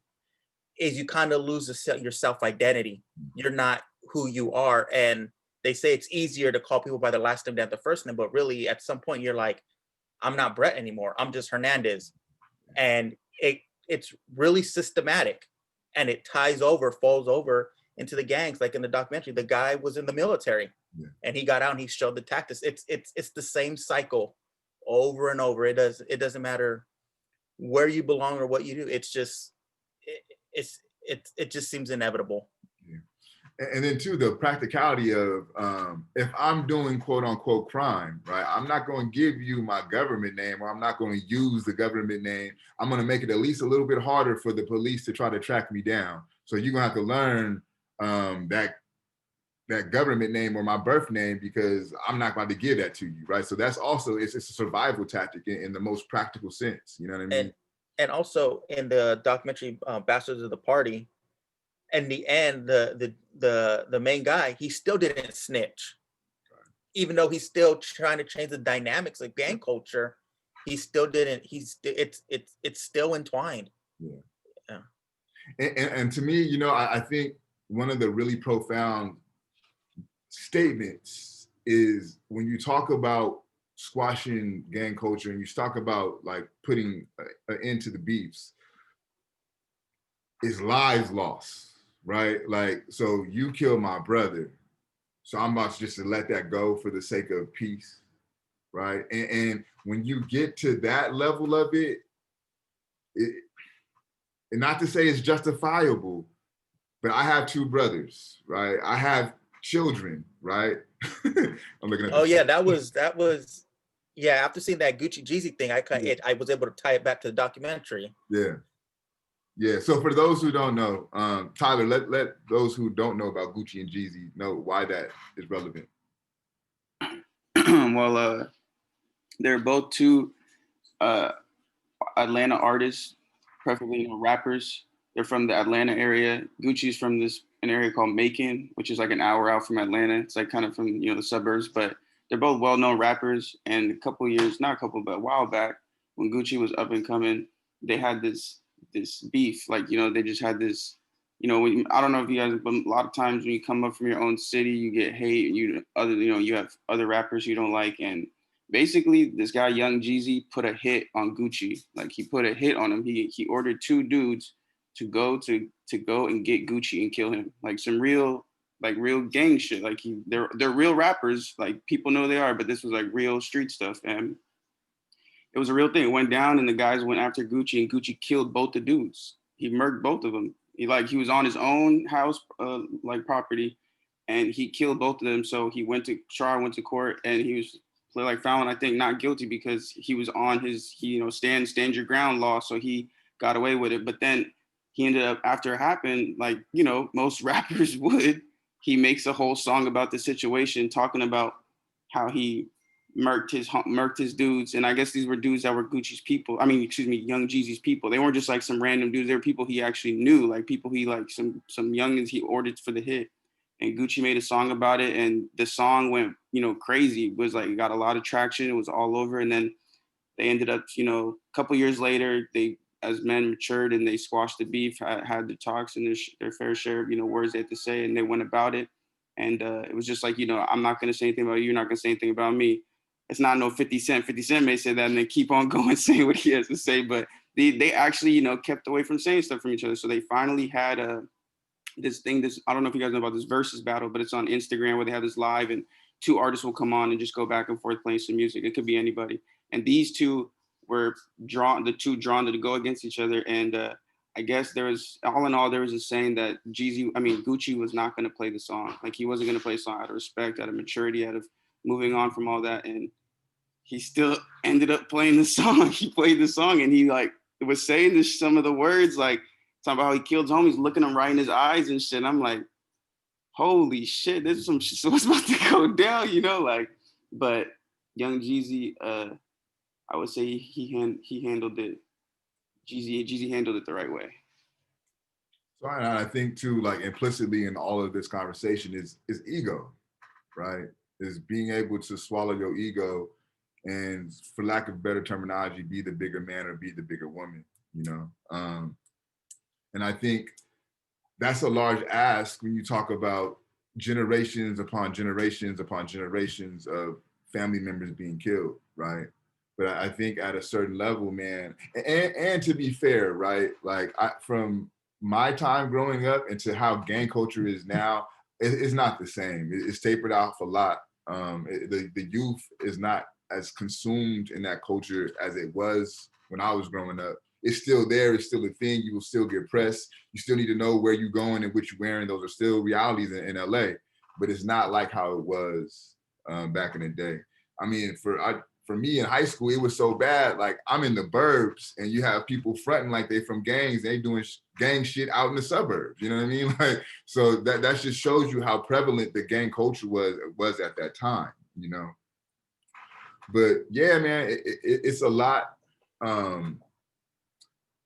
is you kind of lose your self-identity. You're not who you are. And they say it's easier to call people by their last name than the first name, but really at some point you're like, I'm not Brett anymore. I'm just Hernandez. And it's really systematic, and it falls over into the gangs. Like in the documentary, the guy was in the military, and he got out and he showed the tactics. It's the same cycle over and over. It doesn't matter where you belong or what you do. It's just it just seems inevitable. And then too, the practicality of if I'm doing quote unquote crime, right? I'm not going to give you my government name, or I'm not going to use the government name. I'm going to make it at least a little bit harder for the police to try to track me down. So you're going to have to learn that government name or my birth name, because I'm not going to give that to you, right? So that's also, it's a survival tactic in the most practical sense. You know what I mean? And also in the documentary, Bastards of the Party, in the end, the main guy, he still didn't snitch, even though he's still trying to change the dynamics of gang culture. He still didn't. It's still entwined. Yeah. And to me, you know, I think one of the really profound statements is when you talk about squashing gang culture and you talk about like putting an end to the beefs, is lives lost. Right? Like, so you killed my brother, so I'm about to just to let that go for the sake of peace, right? And when you get to that level of it, and not to say it's justifiable, but I have two brothers, right? I have children, right? I'm looking at. Oh yeah, that was yeah. After seeing that Gucci Jeezy thing, I was able to tie it back to the documentary. Yeah. Yeah, so for those who don't know, Tyler, let those who don't know about Gucci and Jeezy know why that is relevant. Well, they're both two Atlanta artists, preferably rappers. They're from the Atlanta area. Gucci's from an area called Macon, which is like an hour out from Atlanta. It's like kind of from the suburbs, but they're both well-known rappers. And a while back, when Gucci was up and coming, they had this beef, like they just had this, I don't know if you guys, but a lot of times when you come up from your own city, you get hate, you have other rappers you don't like, and basically this guy Young Jeezy put a hit on Gucci. Like he put a hit on him. He ordered two dudes to go and get Gucci and kill him, like some real gang shit. Like they're real rappers, like people know they are, but this was like real street stuff, and it was a real thing. It went down, and the guys went after Gucci, and Gucci killed both the dudes. He murked both of them. He was on his own house, property, and he killed both of them. So he went to court, and he was found, I think, not guilty because he was on his, stand your ground law. So he got away with it. But then he ended up, after it happened, like, most rappers would, he makes a whole song about the situation, talking about how he murked his dudes. And I guess these were dudes that were Gucci's people. I mean, excuse me, Young Jeezy's people. They weren't just like some random dudes. They were people he actually knew, like people he like some youngins he ordered for the hit. And Gucci made a song about it, and the song went, crazy. It was like, it got a lot of traction. It was all over. And then they ended up, a couple years later, they, as men matured and they squashed the beef, had the talks and their fair share of, words they had to say, and they went about it. And it was just like, I'm not going to say anything about you. You're not going to say anything about me. It's not no 50 Cent. 50 Cent may say that and then keep on going saying what he has to say. But they actually, kept away from saying stuff from each other. So they finally had this thing, I don't know if you guys know about this versus battle, but it's on Instagram where they have this live and two artists will come on and just go back and forth playing some music. It could be anybody. And these two were drawn to go against each other. And I guess all in all, there was a saying that Gucci was not going to play the song. Like he wasn't going to play the song out of respect, out of maturity, out of moving on from all that. And he still ended up playing the song. He played the song and he was saying some of the words, like talking about how he killed homies, looking him right in his eyes and shit. And I'm like, holy shit, this is some shit. So what's about to go down, but Young Jeezy, I would say he handled it. Jeezy handled it the right way. So I think too, like implicitly in all of this conversation is ego, right? Is being able to swallow your ego and, for lack of better terminology, be the bigger man or be the bigger woman, And I think that's a large ask when you talk about generations upon generations upon generations of family members being killed, right? But I think at a certain level, man, and to be fair, right, like from my time growing up into how gang culture is now, it's not the same. It's tapered off a lot. The youth is not as consumed in that culture as it was when I was growing up. It's still there. It's still a thing. You will still get pressed. You still need to know where you're going and what you're wearing. Those are still realities in LA, but it's not like how it was back in the day. I mean, for me in high school, it was so bad. Like I'm in the burbs and you have people fronting like they from gangs. They doing gang shit out in the suburbs. You know what I mean? Like, so that just shows you how prevalent the gang culture was at that time, you know? But yeah, man, it's a lot.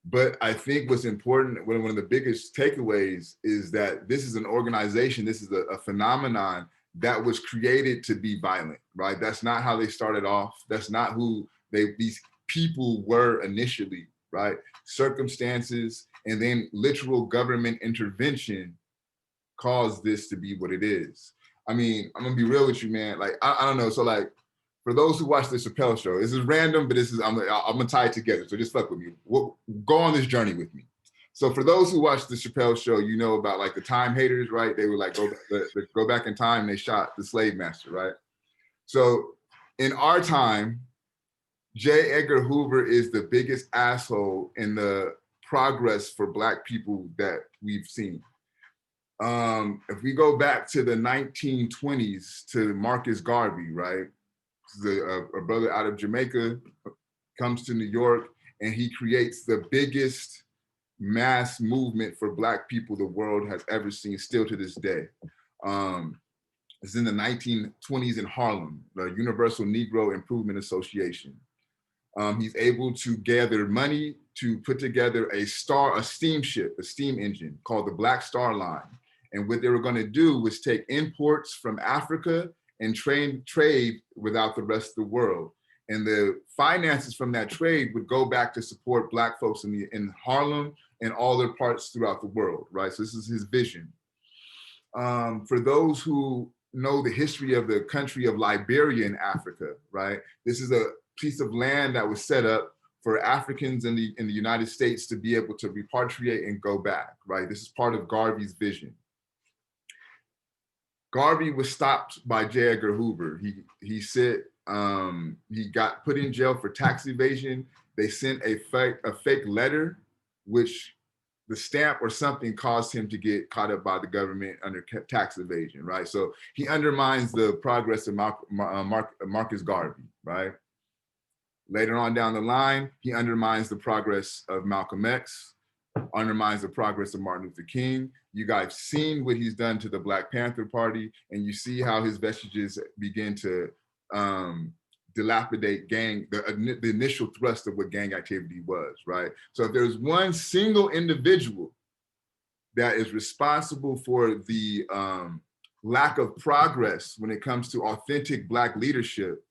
But I think what's important, one of the biggest takeaways is that this is an organization, this is a phenomenon that was created to be violent, right? That's not how they started off. That's not who these people were initially, right? Circumstances and then literal government intervention caused this to be what it is. I mean, I'm gonna be real with you, man. Like, I don't know. So like, for those who watch the Chappelle show, this is random, but I'm gonna tie it together. So just fuck with me. Go on this journey with me. So for those who watch the Chappelle show, you know about like the time haters, right? They were like, go back in time, and they shot the slave master, right? So in our time, J. Edgar Hoover is the biggest asshole in the progress for Black people that we've seen. If we go back to the 1920s to Marcus Garvey, right? A brother out of Jamaica comes to New York and he creates the biggest mass movement for Black people the world has ever seen, still to this day. It's in the 1920s in Harlem, the Universal Negro Improvement Association. He's able to gather money to put together a steamship, a steam engine called the Black Star Line. And what they were going to do was take imports from Africa and trade without the rest of the world. And the finances from that trade would go back to support Black folks in Harlem and all their parts throughout the world, right? So this is his vision. For those who know the history of the country of Liberia in Africa, right? This is a piece of land that was set up for Africans in the United States to be able to repatriate and go back, right? This is part of Garvey's vision. Garvey was stopped by J. Edgar Hoover. He got put in jail for tax evasion. They sent a fake letter, which the stamp or something caused him to get caught up by the government under tax evasion, right? So he undermines the progress of Marcus Garvey, right? Later on down the line, he undermines the progress of Malcolm X, undermines the progress of Martin Luther King. You guys seen what he's done to the Black Panther Party, and you see how his vestiges begin to dilapidate the initial thrust of what gang activity was, right? So if there's one single individual that is responsible for the lack of progress when it comes to authentic Black leadership,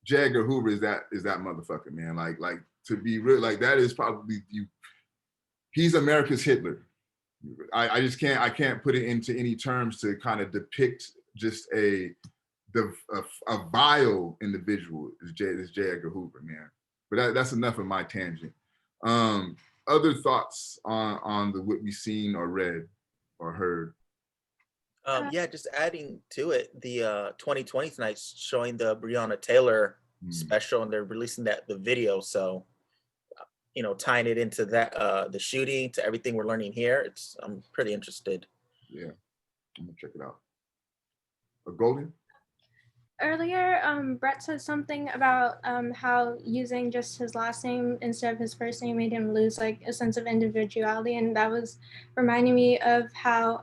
J. Edgar Hoover is that motherfucker, man. Like to be real, like that is probably he's America's Hitler. I can't put it into any terms to kind of depict just a vile individual is J. Edgar Hoover, man. But that's enough of my tangent. Other thoughts on what we've seen or read or heard? Yeah, just adding to it, the 2020 tonight's showing the Breonna Taylor special, and they're releasing the video. So, you know, tying it into that the shooting to everything we're learning here, I'm pretty interested. Yeah, I'm gonna check it out. Golden? Earlier, Brett said something about how using just his last name instead of his first name made him lose like a sense of individuality, and that was reminding me of how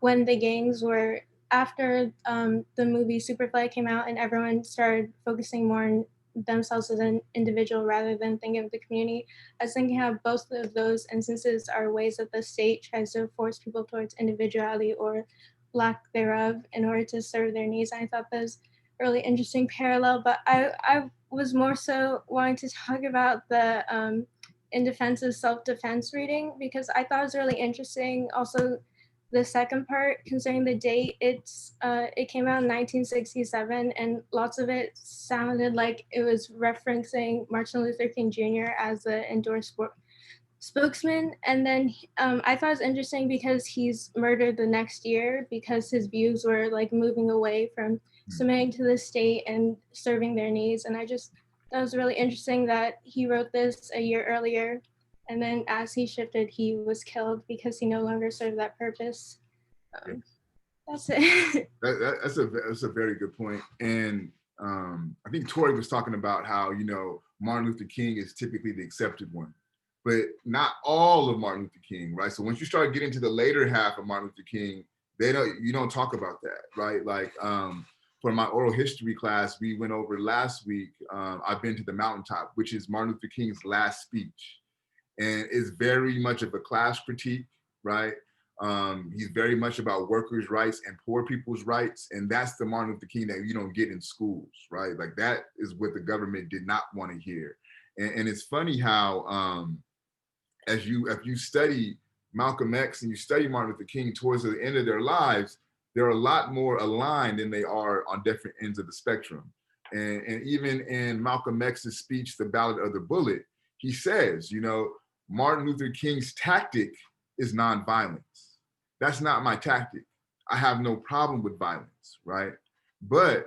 when the gangs were after the movie Superfly came out and everyone started focusing more on themselves as an individual rather than thinking of the community. I was thinking how both of those instances are ways that the state tries to force people towards individuality or lack thereof in order to serve their needs. I thought that was a really interesting parallel, but I was more so wanting to talk about the In Defense of Self-Defense reading, because I thought it was really interesting also the second part concerning the date, it came out in 1967, and lots of it sounded like it was referencing Martin Luther King Jr. as the endorsed spokesman. And then I thought it was interesting because he's murdered the next year because his views were like moving away from submitting to the state and serving their needs. And that was really interesting that he wrote this a year earlier. And then as he shifted, he was killed because he no longer served that purpose. That's it. That's a very good point. And I think Tori was talking about how, you know, Martin Luther King is typically the accepted one, but not all of Martin Luther King, right? So once you start getting to the later half of Martin Luther King, you don't talk about that, right? Like for my oral history class, we went over last week, I've been to the mountaintop, which is Martin Luther King's last speech. And it's very much of a class critique, right? He's very much about workers' rights and poor people's rights. And that's the Martin Luther King that you don't get in schools, right? Like that is what the government did not want to hear. And it's funny how, if you study Malcolm X and you study Martin Luther King towards the end of their lives, they're a lot more aligned than they are on different ends of the spectrum. And even in Malcolm X's speech, The Ballad of the Bullet, he says, you know, Martin Luther King's tactic is nonviolence. That's not my tactic. I have no problem with violence, right? But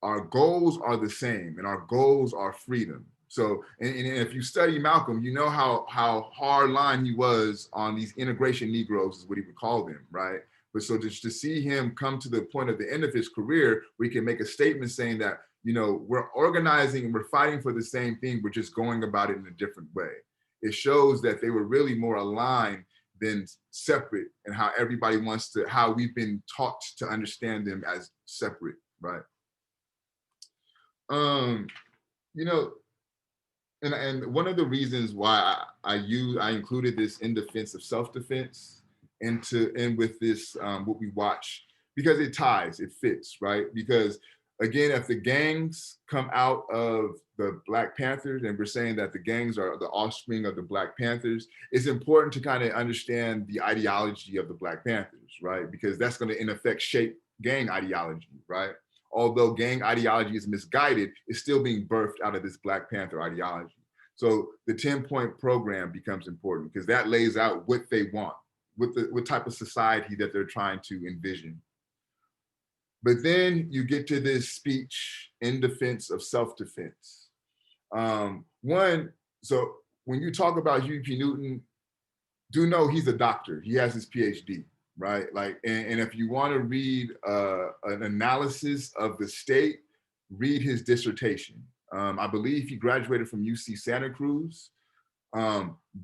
our goals are the same, and our goals are freedom. So, and if you study Malcolm, you know how hard line he was on these integration Negroes, is what he would call them, right? But so just to see him come to the point of the end of his career, we can make a statement saying that, you know, we're organizing and we're fighting for the same thing, we're just going about it in a different way. It shows that they were really more aligned than separate, and how everybody wants to, how we've been taught to understand them as separate, right? You know, and one of the reasons why I included this in defense of self-defense and with this what we watch, because it ties, it fits, right? Because again, if the gangs come out of the Black Panthers, and we're saying that the gangs are the offspring of the Black Panthers, it's important to kind of understand the ideology of the Black Panthers, right? Because that's going to in effect shape gang ideology, right? Although gang ideology is misguided, it's still being birthed out of this Black Panther ideology. So the 10-point program becomes important because that lays out what they want, what type of society that they're trying to envision. But then you get to this speech in defense of self-defense. So when you talk about Huey P. Newton, do know he's a doctor. He has his Ph.D., right? Like, and if you want to read an analysis of the state, read his dissertation. I believe he graduated from UC Santa Cruz.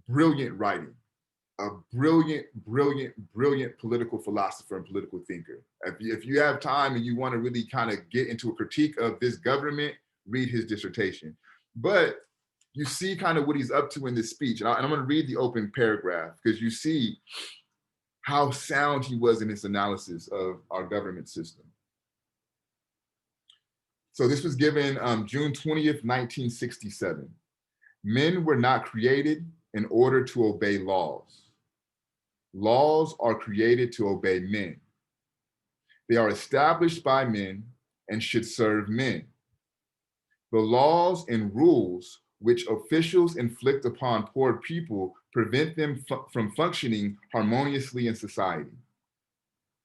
Brilliant writing. A brilliant, brilliant, brilliant political philosopher and political thinker. If you have time and you want to really kind of get into a critique of this government, read his dissertation. But you see kind of what he's up to in this speech. And I'm going to read the open paragraph because you see how sound he was in his analysis of our government system. So this was given June 20th, 1967. Men were not created in order to obey laws. Laws are created to obey men. They are established by men and should serve men. The laws and rules which officials inflict upon poor people prevent them from functioning harmoniously in society.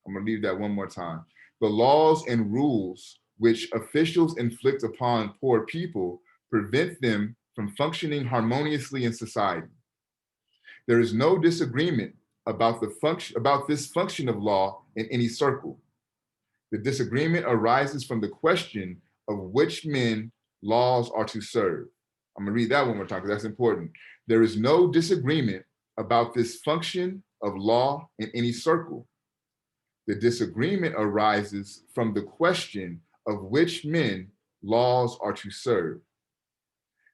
I'm gonna read that one more time. The laws and rules which officials inflict upon poor people prevent them from functioning harmoniously in society. There is no disagreement about this function of law in any circle. The disagreement arises from the question of which men laws are to serve. I'm gonna read that one more time because that's important. There is no disagreement about this function of law in any circle. The disagreement arises from the question of which men laws are to serve.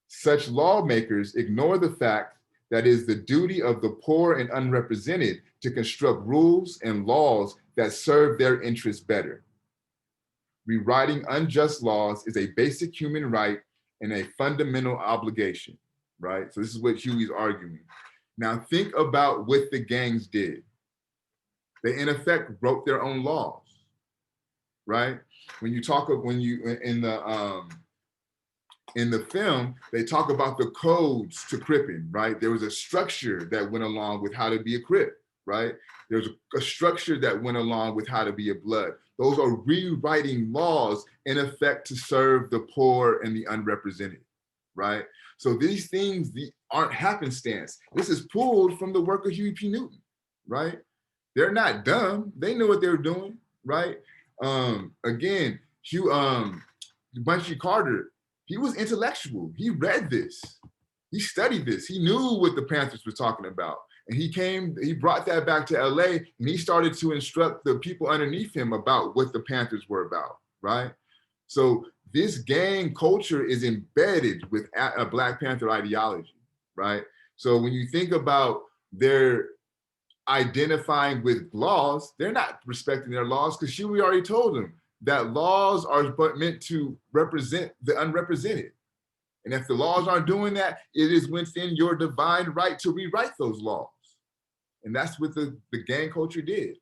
Such lawmakers ignore the fact that it is the duty of the poor and unrepresented to construct rules and laws that serve their interests better. Rewriting unjust laws is a basic human right and a fundamental obligation, right? So this is what Huey's arguing. Now think about what the gangs did. They in effect wrote their own laws, right? When you talk of in the film, they talk about the codes to Cripping, right? There was a structure that went along with how to be a Crip, right? There's a structure that went along with how to be a Blood. Those are rewriting laws in effect to serve the poor and the unrepresented, right? So these things aren't happenstance. This is pulled from the work of Huey P. Newton, right? They're not dumb. They know what they're doing, right? Again, Bunchy Carter, he was intellectual. He read this. He studied this. He knew what the Panthers were talking about. And he brought that back to LA, and he started to instruct the people underneath him about what the Panthers were about, right? So this gang culture is embedded with a Black Panther ideology, right? So when you think about their identifying with laws, they're not respecting their laws because Huey already told them that laws are but meant to represent the unrepresented. And if the laws aren't doing that, it is within your divine right to rewrite those laws. And that's what the gang culture did.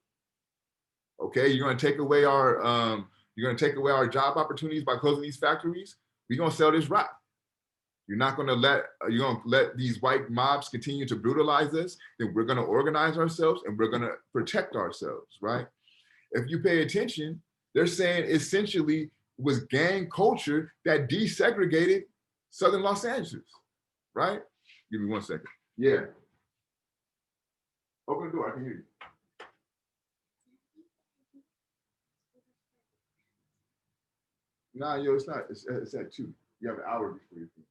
Okay, you're gonna take away our job opportunities by closing these factories. We're gonna sell this rock. You're gonna let these white mobs continue to brutalize us, then we're gonna organize ourselves and we're gonna protect ourselves, right? If you pay attention, they're saying essentially was gang culture that desegregated Southern Los Angeles, right? Give me 1 second. Yeah. Open the door, I can hear you. Nah, yo, it's not. It's at 2. You have an hour before your thing.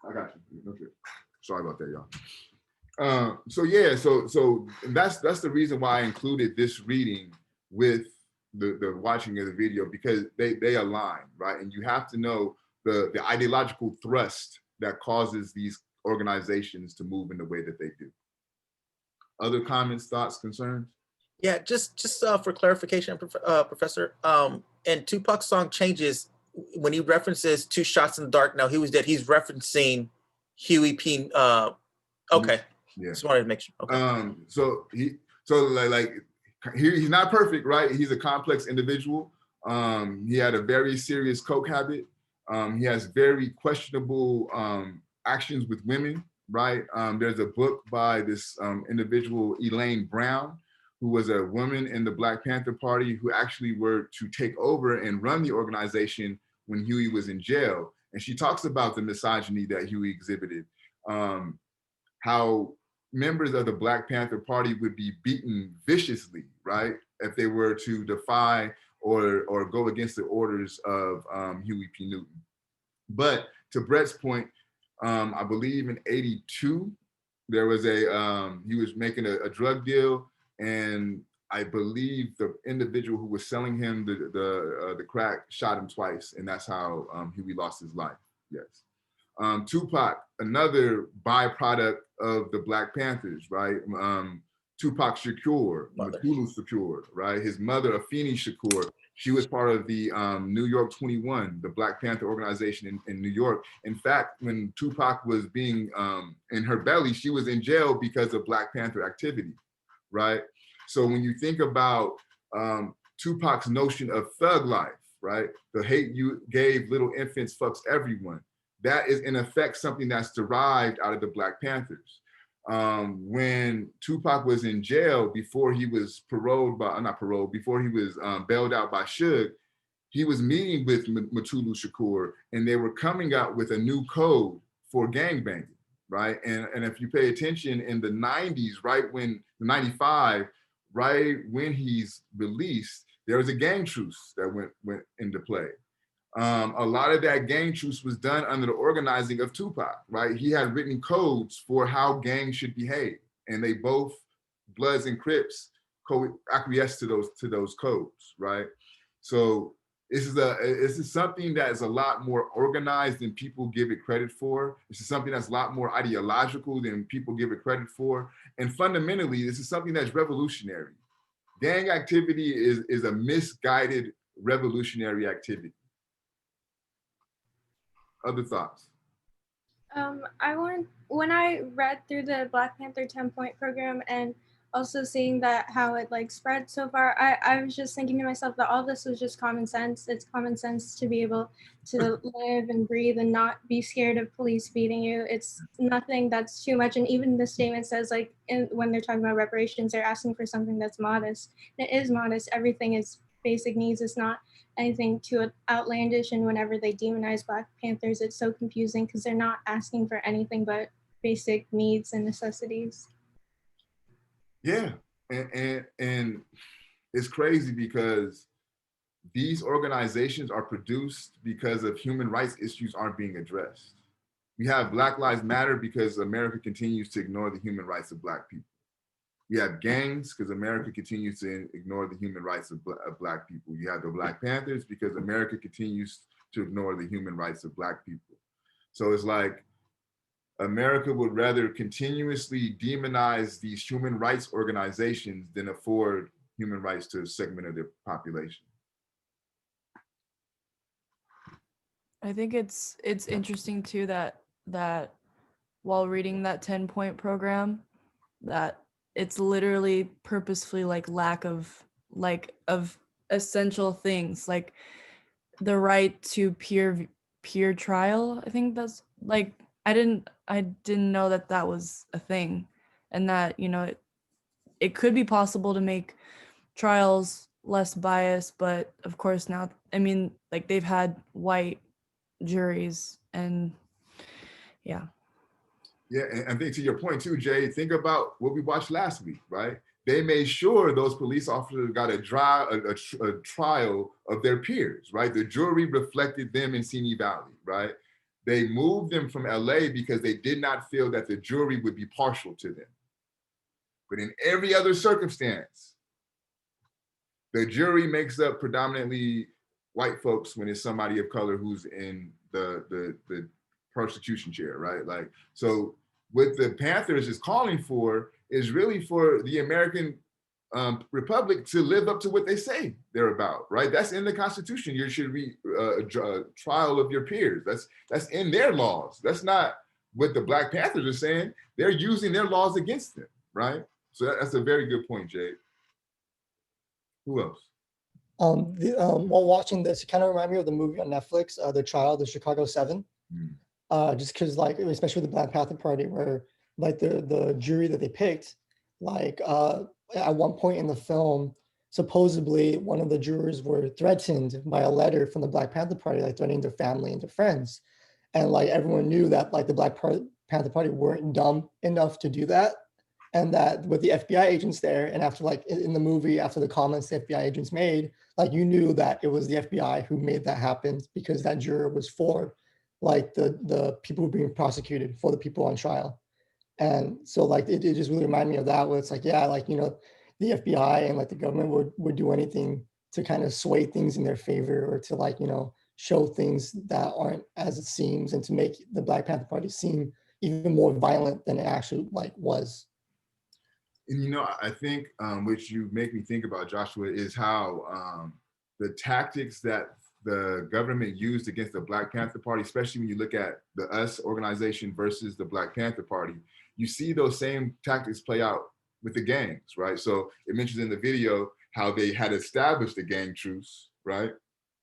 I got you. No trip. Sorry about that, y'all. So that's the reason why I included this reading with the watching of the video, because they align, right? And you have to know the ideological thrust that causes these organizations to move in the way that they do. Other comments, thoughts, concerns? Yeah, just for clarification, Professor. In Tupac's song Changes, when he references 2 shots in the dark, now he was dead, he's referencing Huey P. Okay. Yeah. Just wanted to make sure. Okay. He's not perfect, right? He's a complex individual. He had a very serious coke habit. He has very questionable actions with women, right? There's a book by this individual, Elaine Brown, who was a woman in the Black Panther Party who actually were to take over and run the organization when Huey was in jail. And she talks about the misogyny that Huey exhibited, how members of the Black Panther Party would be beaten viciously, right? If they were to defy or go against the orders of Huey P. Newton. But to Brett's point, I believe in '82, there was he was making a drug deal, and I believe the individual who was selling him the crack shot him twice, and that's how Huey lost his life. Yes. Tupac, another byproduct of the Black Panthers, right? Tupac Shakur, Mutulu Shakur, right? His mother, Afeni Shakur, she was part of the New York 21, the Black Panther organization in New York. In fact, when Tupac was being in her belly, she was in jail because of Black Panther activity, right? So when you think about Tupac's notion of thug life, right? The hate you gave little infants fucks everyone. That is in effect something that's derived out of the Black Panthers. When Tupac was in jail before he was before he was bailed out by Suge, he was meeting with Mutulu Shakur, and they were coming out with a new code for gangbanging, right? And if you pay attention in the 90s, right when 95, right when he's released, there was a gang truce that went into play. A lot of that gang truce was done under the organizing of Tupac, right? He had written codes for how gangs should behave, and they both, Bloods and Crips, acquiesced to those codes, right? So this is something that is a lot more organized than people give it credit for. This is something that's a lot more ideological than people give it credit for. And fundamentally, this is something that's revolutionary. Gang activity is a misguided revolutionary activity. Other thoughts? When I read through the Black Panther 10-point program and also seeing that how it like spread so far, I was just thinking to myself that all this was just common sense. It's common sense to be able to live and breathe and not be scared of police beating you. It's nothing that's too much. And even the statement says like when they're talking about reparations, they're asking for something that's modest. And it is modest. Everything is basic needs. It's not anything too outlandish. And whenever they demonize Black Panthers, it's so confusing because they're not asking for anything but basic needs and necessities. Yeah, and it's crazy because these organizations are produced because of human rights issues aren't being addressed. We have Black Lives Matter because America continues to ignore the human rights of Black people. We have gangs because America continues to ignore the human rights of Black people. You have the Black Panthers because America continues to ignore the human rights of Black people. So it's like America would rather continuously demonize these human rights organizations than afford human rights to a segment of their population. I think it's interesting too that while reading that 10-point program, that it's literally purposefully like lack of essential things like the right to peer trial. I think that's like I didn't know that was a thing, and that it could be possible to make trials less biased, but of course now, I mean, like they've had white juries and yeah. Yeah, and I think to your point too, Jay, think about what we watched last week, right? They made sure those police officers got a trial of their peers, right? The jury reflected them in Simi Valley, right? They moved them from LA because they did not feel that the jury would be partial to them. But in every other circumstance, the jury makes up predominantly white folks when it's somebody of color who's in the prosecution chair, right? Like, so what the Panthers is calling for is really for the American Republic to live up to what they say they're about, right? That's in the Constitution. You should be a trial of your peers. That's in their laws. That's not what the Black Panthers are saying. They're using their laws against them, right? So that's a very good point, Jade. Who else? While watching this, it kind of reminded me of the movie on Netflix, The Trial of the Chicago 7. Just because, like, especially with the Black Panther Party, where like the jury that they picked, like at one point in the film, supposedly one of the jurors were threatened by a letter from the Black Panther Party, like threatening their family and their friends, and like everyone knew that like the Panther Party weren't dumb enough to do that, and that with the FBI agents there, and after like in the movie, after the comments the FBI agents made, like you knew that it was the FBI who made that happen because that juror was for like the people who were being prosecuted, for the people on trial. And so like it just really reminded me of that, where it's like, yeah, like, you know, the FBI and like the government would do anything to kind of sway things in their favor, or to like, you know, show things that aren't as it seems, and to make the Black Panther Party seem even more violent than it actually like was. And you know, I think which you make me think about, Joshua, is how the tactics that the government used against the Black Panther Party, especially when you look at the US organization versus the Black Panther Party, you see those same tactics play out with the gangs, right? So it mentions in the video how they had established a gang truce, right?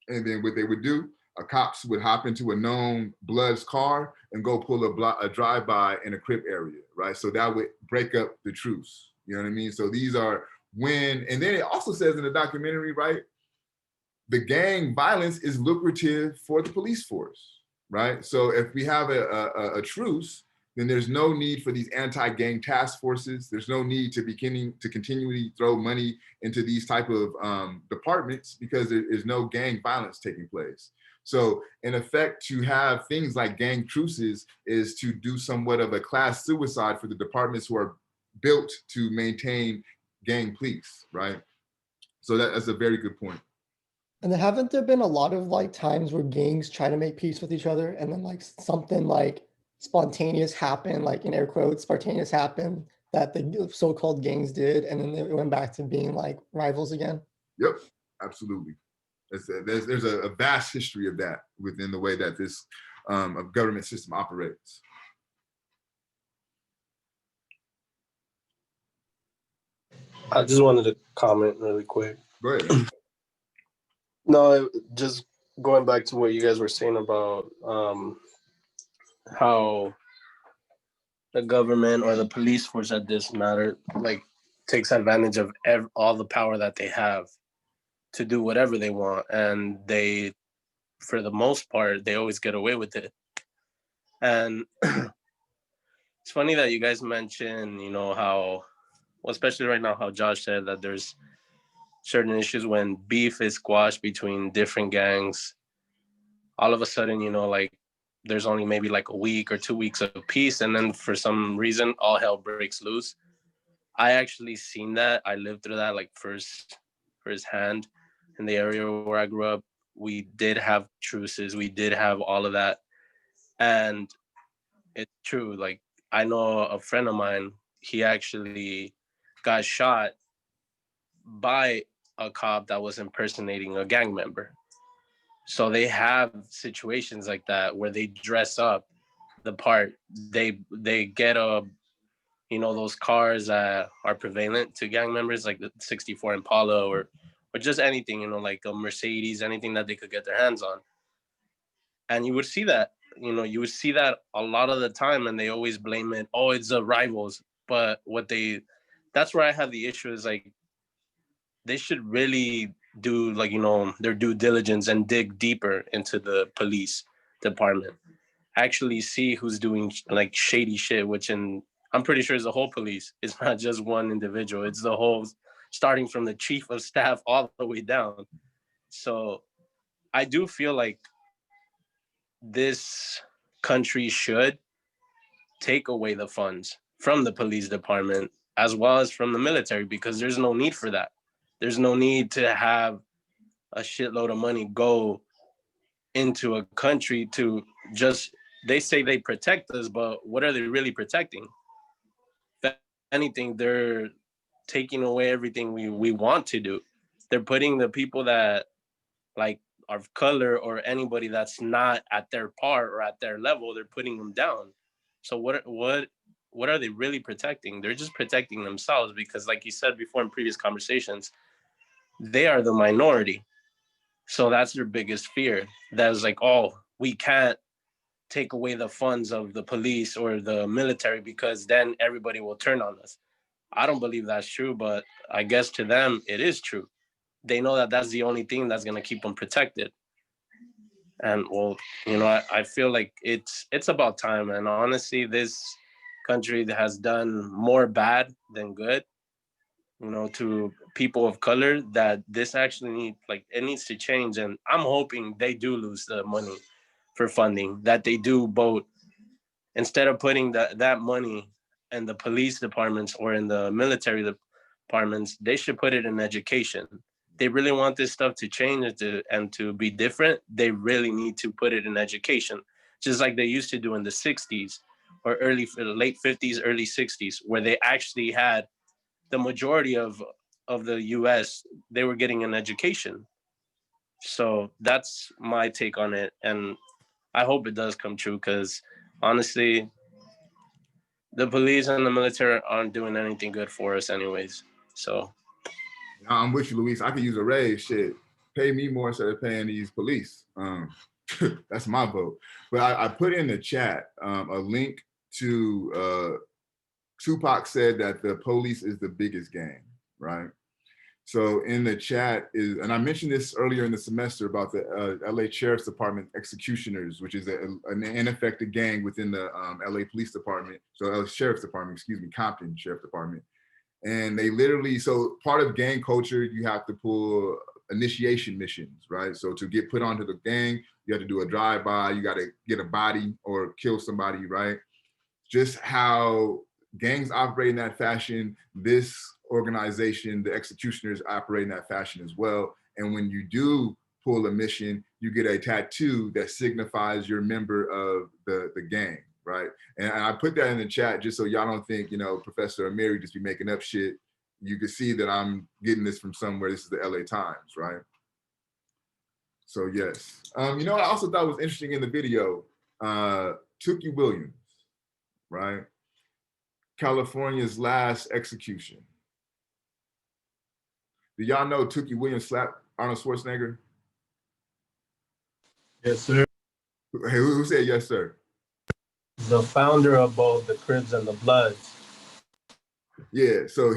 And then what they would do, cops would hop into a known Blood's car and go pull a drive-by in a Crip area, right? So that would break up the truce, you know what I mean? So these are when, and then it also says in the documentary, right, the gang violence is lucrative for the police force, right? So if we have a truce, then there's no need for these anti-gang task forces. There's no need to continually throw money into these type of departments, because there is no gang violence taking place. So in effect, to have things like gang truces is to do somewhat of a class suicide for the departments who are built to maintain gang police, right? So that's a very good point. And then haven't there been a lot of like times where gangs try to make peace with each other, and then like something like spontaneous happened, like in air quotes, spontaneous happened, that the so-called gangs did, and then it went back to being like rivals again? Yep, absolutely. There's a vast history of that within the way that this government system operates. I just wanted to comment really quick. Go ahead. No, just going back to what you guys were saying about how the government or the police force at this matter, like, takes advantage of all the power that they have to do whatever they want. And they, for the most part, they always get away with it. And it's funny that you guys mentioned, you know, how, well, especially right now, how Josh said that there's certain issues when beef is squashed between different gangs. All of a sudden, you know, like, there's only maybe like a week or 2 weeks of peace, and then for some reason, all hell breaks loose. I actually seen that. I lived through that, like, firsthand in the area where I grew up. We did have truces. We did have all of that. And it's true. Like, I know a friend of mine, he actually got shot by a cop that was impersonating a gang member. So they have situations like that where they dress up the part. They get you know, those cars that are prevalent to gang members, like the 64 Impala or just anything, you know, like a Mercedes, anything that they could get their hands on. And you would see that, you know, you would see that a lot of the time, and they always blame it, oh, it's the rivals. But that's where I have the issue is, like, they should really do, like, you know, their due diligence and dig deeper into the police department. Actually see who's doing like shady shit, I'm pretty sure it's the whole police. It's not just one individual. It's the whole, starting from the chief of staff all the way down. So I do feel like this country should take away the funds from the police department as well as from the military, because there's no need for that. There's no need to have a shitload of money go into a country to just, they say they protect us, but what are they really protecting? If anything, they're taking away everything we want to do. They're putting the people that, like, are of color or anybody that's not at their part or at their level, they're putting them down. So what are they really protecting? They're just protecting themselves, because, like you said before in previous conversations, they are the minority. So that's their biggest fear. That's like, oh, we can't take away the funds of the police or the military because then everybody will turn on us. I don't believe that's true, but I guess to them it is true. They know that that's the only thing that's going to keep them protected. And, well, you know, I feel like it's about time. And honestly, this country has done more bad than good, you know, to people of color, that this actually it needs to change. And I'm hoping they do lose the money for funding, that they do vote, instead of putting that money in the police departments or in the military departments, they should put it in education. They really want this stuff to change and to be different. They really need to put it in education, just like they used to do in the 60s or late 50s, early 60s, where they actually had the majority of the US, they were getting an education. So that's my take on it. And I hope it does come true, because honestly, the police and the military aren't doing anything good for us anyways. So I'm with you, Luis. I could use a raise. Shit, pay me more instead of paying these police. That's my vote. But I put in the chat a link to Tupac said that the police is the biggest gang, right? So in the chat is, and I mentioned this earlier in the semester about the LA Sheriff's Department executioners, which is an ineffective gang within the LA Police Department. So Sheriff's Department, excuse me, Compton Sheriff Department. And they literally, so part of gang culture, you have to pull initiation missions, right? So to get put onto the gang, you have to do a drive-by, you got to get a body or kill somebody, right? Just how gangs operate in that fashion, this organization, the executioners, operate in that fashion as well. And when you do pull a mission, you get a tattoo that signifies you're a member of the gang, right? And I put that in the chat just so y'all don't think, you know, Professor Amiri just be making up shit. You can see that I'm getting this from somewhere. This is the LA Times, right? So yes. You know what I also thought was interesting in the video? Tookie Williams, right? California's last execution. Do y'all know Tookie Williams slapped Arnold Schwarzenegger? Yes, sir. Hey, who said yes, sir? The founder of both the Crips and the Bloods. Yeah, so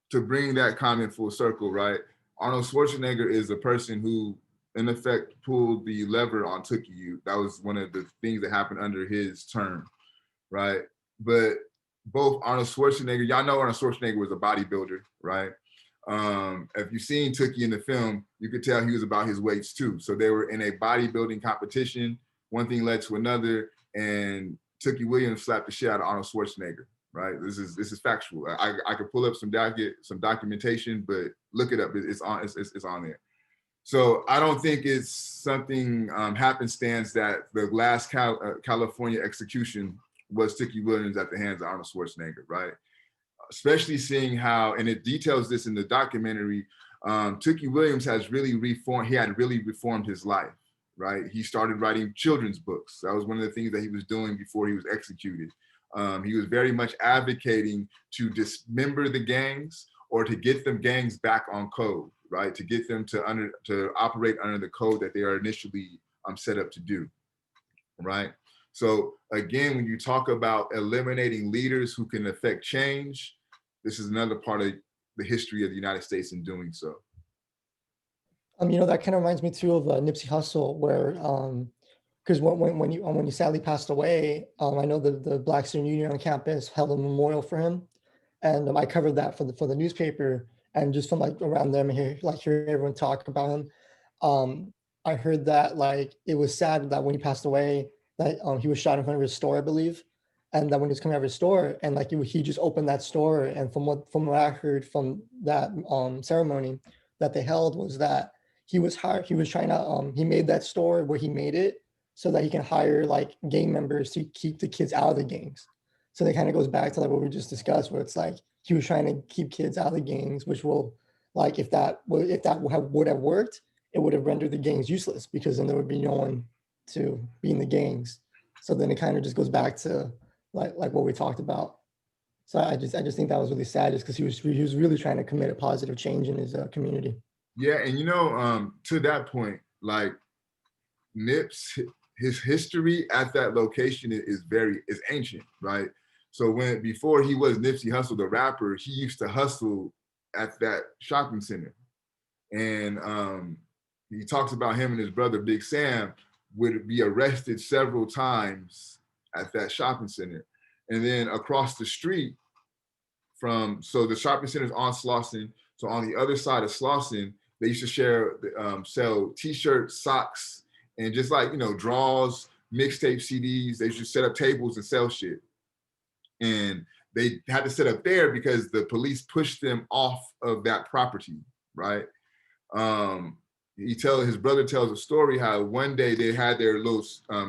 to bring that comment full circle, right? Arnold Schwarzenegger is the person who, in effect, pulled the lever on Tookie You. That was one of the things that happened under his term, right? But both Arnold Schwarzenegger, y'all know Arnold Schwarzenegger was a bodybuilder, right? If you've seen Tookie in the film, you could tell he was about his weights too. So they were in a bodybuilding competition. One thing led to another, and Tookie Williams slapped the shit out of Arnold Schwarzenegger. Right, this is factual. I could pull up some documentation, but look it up. It's on there. So I don't think it's something happenstance that the last California execution was Tookie Williams at the hands of Arnold Schwarzenegger, right? Especially seeing how, and it details this in the documentary, Tookie Williams has really reformed. He had really reformed his life, right? He started writing children's books. That was one of the things that he was doing before he was executed. He was very much advocating to dismember the gangs or to get them gangs back on code, right? To get them to operate under the code that they are initially set up to do, right? So again, when you talk about eliminating leaders who can affect change, this is another part of the history of the United States in doing so. That kind of reminds me too of Nipsey Hussle, where because when he sadly passed away, I know the Black Student Union on campus held a memorial for him, and I covered that for the newspaper. And just from like around them here, like hear everyone talk about him, I heard that like it was sad that when he passed away, that he was shot in front of his store, I believe, and that when he was coming out of his store, and like he just opened that store, and from what I heard from that ceremony that they held was that he was trying to he made that store where he made it so that he can hire like gang members to keep the kids out of the gangs. So that kind of goes back to like what we just discussed, where it's like he was trying to keep kids out of the gangs, which will, like, if that would have worked, it would have rendered the gangs useless, because then there would be no one to be in the gangs. So then it kind of just goes back to like what we talked about. So I just think that was really sad, just because he was really trying to commit a positive change in his community. Yeah, and to that point, like Nips, his history at that location is ancient, right? So before he was Nipsey Hussle, the rapper, he used to hustle at that shopping center. And he talks about him and his brother, Big Sam, would be arrested several times at that shopping center. And then across the street so the shopping center is on Slauson. So on the other side of Slauson, they used to sell t-shirts, socks, and just like, drawers, mixtape CDs. They used to set up tables and sell shit. And they had to set up there because the police pushed them off of that property, right? His brother tells a story how one day they had their little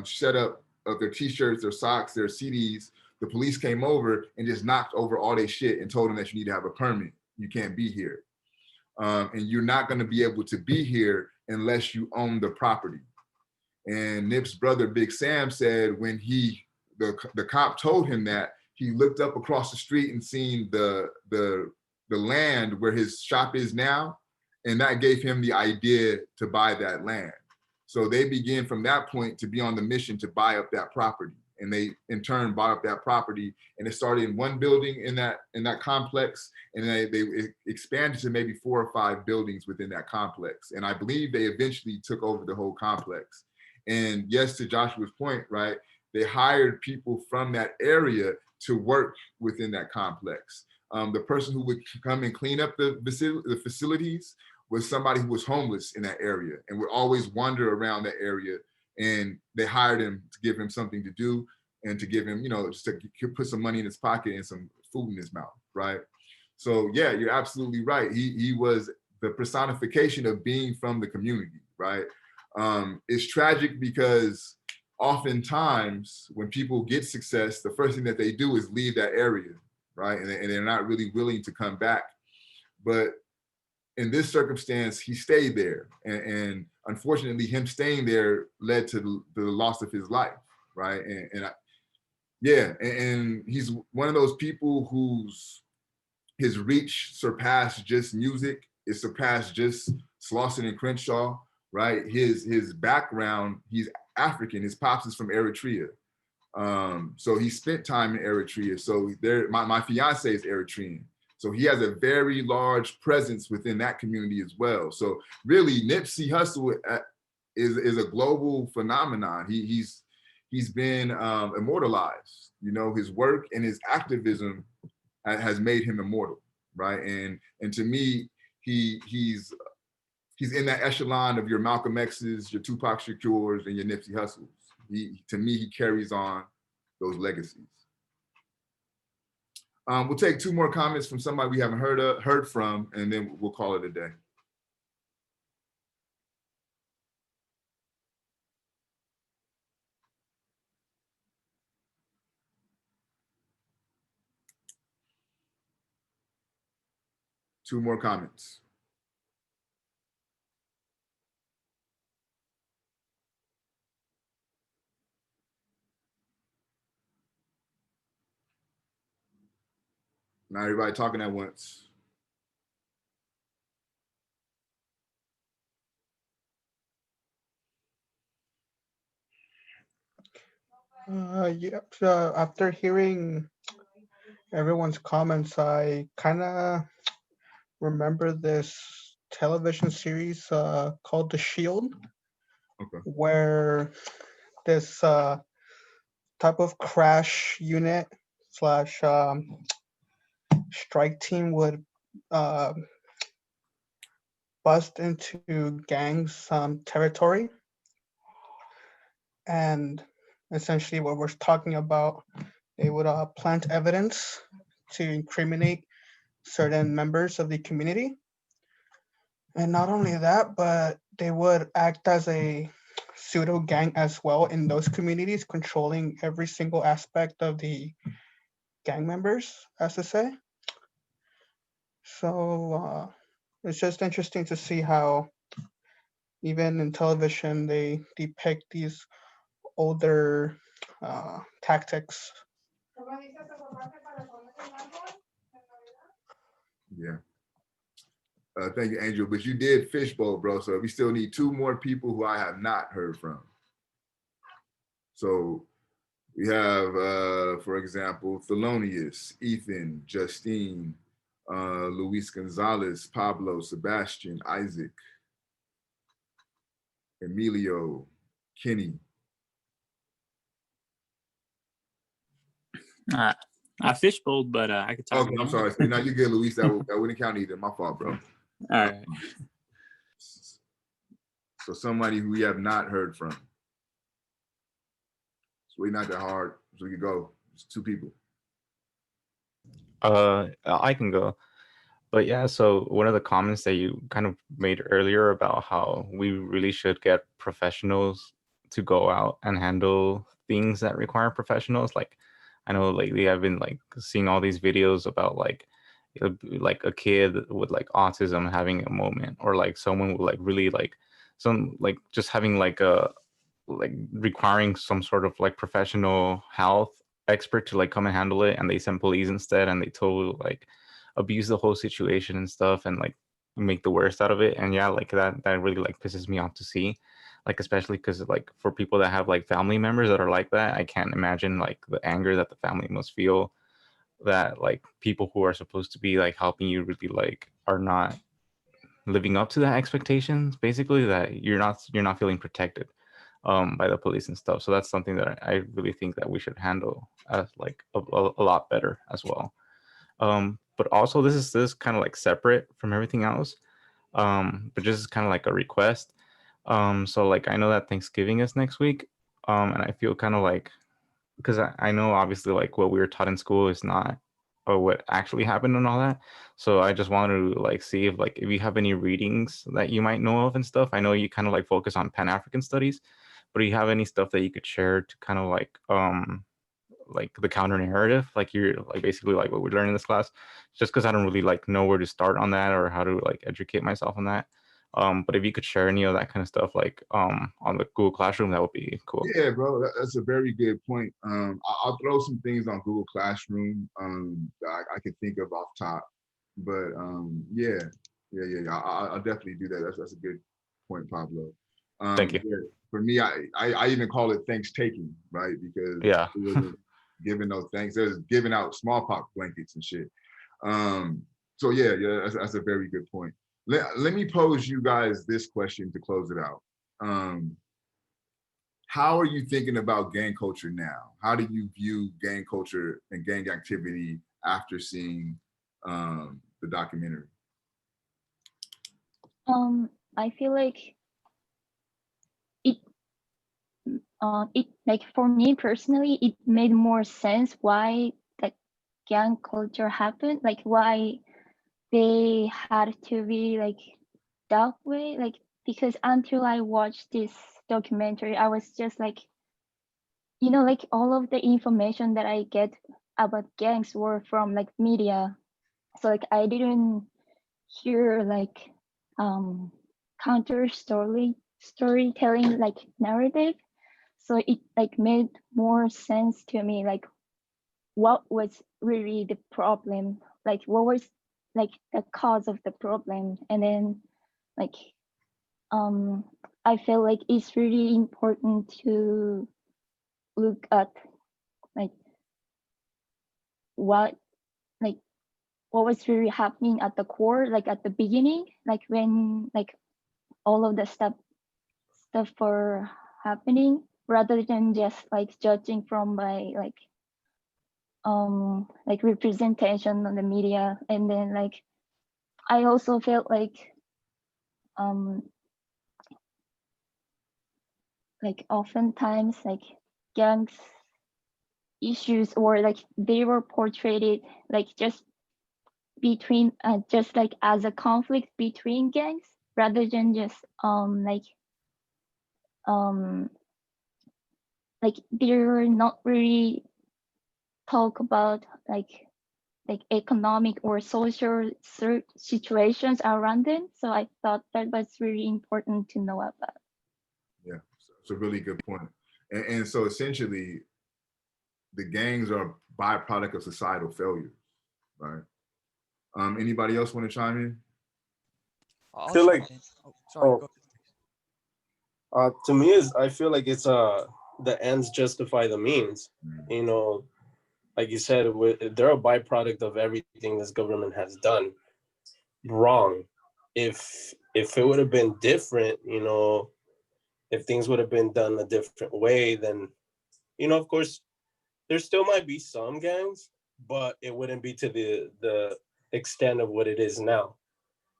setup of their t-shirts, their socks, their CDs. The police came over and just knocked over all their shit and told them that you need to have a permit. You can't be here. And you're not going to be able to be here unless you own the property. And Nip's brother, Big Sam, said when the cop told him that, he looked up across the street and seen the land where his shop is now, and that gave him the idea to buy that land. So they began from that point to be on the mission to buy up that property. And they in turn bought up that property, and it started in one building in that complex, and they expanded to maybe 4 or 5 buildings within that complex. And I believe they eventually took over the whole complex. And yes, to Joshua's point, right, they hired people from that area to work within that complex. The person who would come and clean up the facilities was somebody who was homeless in that area and would always wander around that area. And they hired him to give him something to do and to give him, just to put some money in his pocket and some food in his mouth, right? So yeah, you're absolutely right. He was the personification of being from the community, right? It's tragic because oftentimes when people get success, the first thing that they do is leave that area, right? And they're not really willing to come back. But in this circumstance, he stayed there. And unfortunately, him staying there led to the loss of his life, right? And he's one of those people whose his reach surpassed just music. It surpassed just Slauson and Crenshaw, right? His background, he's African. His pops is from Eritrea. So he spent time in Eritrea. So my fiance is Eritrean. So he has a very large presence within that community as well. So really, Nipsey Hussle is a global phenomenon. He's been immortalized. You know, his work and his activism has made him immortal, right? And to me, he's in that echelon of your Malcolm X's, your Tupac Shakur's, and your Nipsey Hussles. To me, he carries on those legacies. We'll take 2 more comments from somebody we haven't heard from, and then we'll call it a day. Two more comments. Now everybody talking at once. Yeah, so after hearing everyone's comments, I kind of remember this television series called The Shield, Okay. where this type of crash unit slash strike team would bust into gangs territory. And essentially what we're talking about, they would plant evidence to incriminate certain members of the community. And not only that, but they would act as a pseudo gang as well in those communities, controlling every single aspect of the gang members, as to say. So it's just interesting to see how even in television they depict these older tactics. Yeah. Thank you, Angel. But you did fishbowl, bro. So we still need 2 more people who I have not heard from. So we have, for example, Thelonious, Ethan, Justine, Luis Gonzalez, Pablo, Sebastian, Isaac, Emilio, Kenny. I fishbowled, but I could talk. Okay, I'm sorry. So now you get Luis. That wouldn't count either. My fault, bro. All right. So somebody who we have not heard from. So we're not that hard. So we can go. It's 2 people. I can go. But yeah, so one of the comments that you kind of made earlier about how we really should get professionals to go out and handle things that require professionals. Like, I know lately I've been like seeing all these videos about like a kid with like autism having a moment, or like someone with like really like some like just having like a like requiring some sort of like professional health expert to like come and handle it, and they send police instead, and they totally like abuse the whole situation and stuff, and like make the worst out of it. And yeah, like that really like pisses me off to see, like especially because like for people that have like family members that are like that, I can't imagine like the anger that the family must feel, that like people who are supposed to be like helping you really like are not living up to that expectations, basically, that you're not feeling protected by the police and stuff. So that's something that I really think that we should handle as like a lot better as well. But also this is kind of like separate from everything else, but just kind of like a request. So like I know that Thanksgiving is next week, and I feel kind of like, because I know obviously like what we were taught in school is not or what actually happened and all that. So I just wanted to like see if you have any readings that you might know of and stuff. I know you kind of like focus on Pan-African studies, but do you have any stuff that you could share to kind of like the counter narrative, like you're like basically like what we learned in this class, just because I don't really like know where to start on that or how to like educate myself on that. But if you could share any of that kind of stuff like on the Google Classroom, that would be cool. Yeah, bro, that's a very good point. I'll throw some things on Google Classroom that I can think of off top. But I'll definitely do that. That's a good point, Pablo. Thank you. Yeah, for me, I even call it thanks taking, right? Because Yeah. it wasn't giving no thanks. There's giving out smallpox blankets and shit. So yeah, that's a very good point. Let me pose you guys this question to close it out. How are you thinking about gang culture now? How do you view gang culture and gang activity after seeing the documentary? I feel like it like for me personally, it made more sense why the gang culture happened, like why they had to be like that way, like because until I watched this documentary, I was just like, you know, like all of the information that I get about gangs were from like media, so like I didn't hear like counter storytelling like narrative, so it like made more sense to me, like what was really the problem, like what was like the cause of the problem. And then like I feel like it's really important to look at like what like what was really happening at the core, like at the beginning, like when like all of the stuff were happening, rather than just like judging from by like representation on the media. And then like I also felt like oftentimes like gangs issues, or like they were portrayed like just between just like as a conflict between gangs, rather than just like they're not really talk about like economic or social situations around them. So I thought that was really important to know about. Yeah, it's a really good point. And so essentially, the gangs are a byproduct of societal failure, right? Anybody else want to chime in? I'll feel chime like in. Oh, sorry. oh, Go. to me is I feel like it's the ends justify the means. You know, like you said, they're a byproduct of everything this government has done wrong. If it would have been different, you know, if things would have been done a different way, then, you know, of course, there still might be some gangs, but it wouldn't be to the extent of what it is now.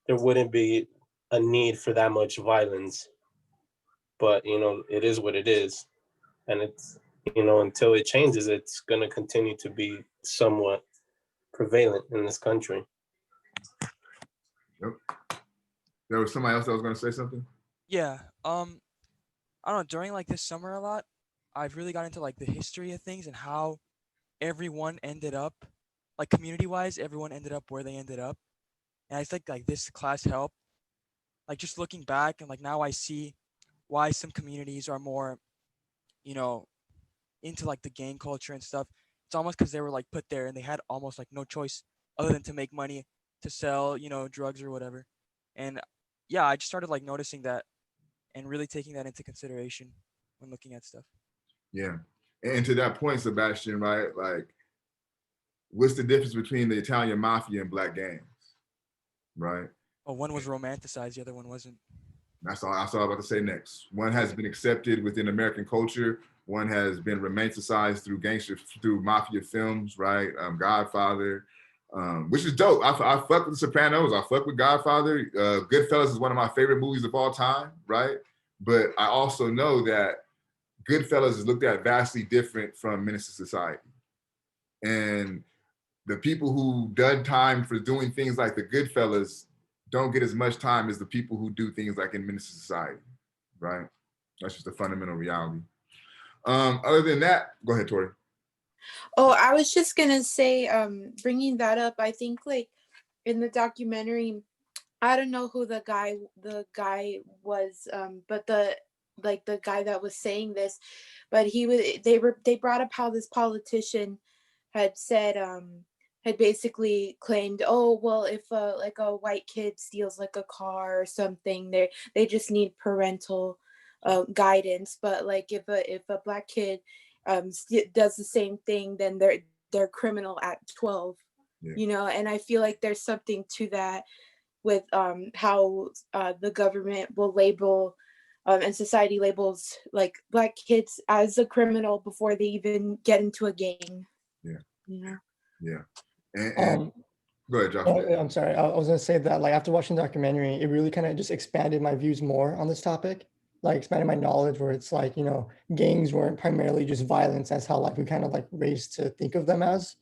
There wouldn't be a need for that much violence. But, you know, it is what it is. And it's, you know, until it changes, it's going to continue to be somewhat prevalent in this country. Yep. There was somebody else that was going to say something? Yeah. I don't know. During like this summer a lot, I've really got into like the history of things and how everyone ended up, like community-wise, everyone ended up where they ended up. And I think like this class helped. Like just looking back and like now I see why some communities are more, you know, into like the gang culture and stuff. It's almost because they were like put there and they had almost like no choice other than to make money, to sell, you know, drugs or whatever. And yeah, I just started like noticing that and really taking that into consideration when looking at stuff. Yeah. And to that point, Sebastian, right? Like, what's the difference between the Italian mafia and black gangs, right? Oh, one was romanticized, the other one wasn't. That's all I was about to say next. One has been accepted within American culture. One has been romanticized through mafia films, right? Godfather, which is dope. I fuck with The Sopranos. I fuck with Godfather. Goodfellas is one of my favorite movies of all time, right? But I also know that Goodfellas is looked at vastly different from Menace to Society. And the people who done time for doing things like the Goodfellas don't get as much time as the people who do things like in Menace to Society, right? That's just a fundamental reality. Other than that, go ahead, Tori. Oh, I was just gonna say, bringing that up, I think like in the documentary, I don't know who the guy was, but the guy that was saying this, but they brought up how this politician had said had basically claimed, oh well, if like a white kid steals like a car or something, they just need parental guidance. But like if a black kid does the same thing, then they're criminal at 12. Yeah. You know, and I feel like there's something to that with how the government will label and society labels like black kids as a criminal before they even get into a gang. Yeah. You know? Yeah. And go ahead, Josh. I'm sorry. I was gonna say that like after watching the documentary, it really kind of just expanded my views more on this topic, like expanded my knowledge where it's like, you know, gangs weren't primarily just violence as how like we kind of like raised to think of them as.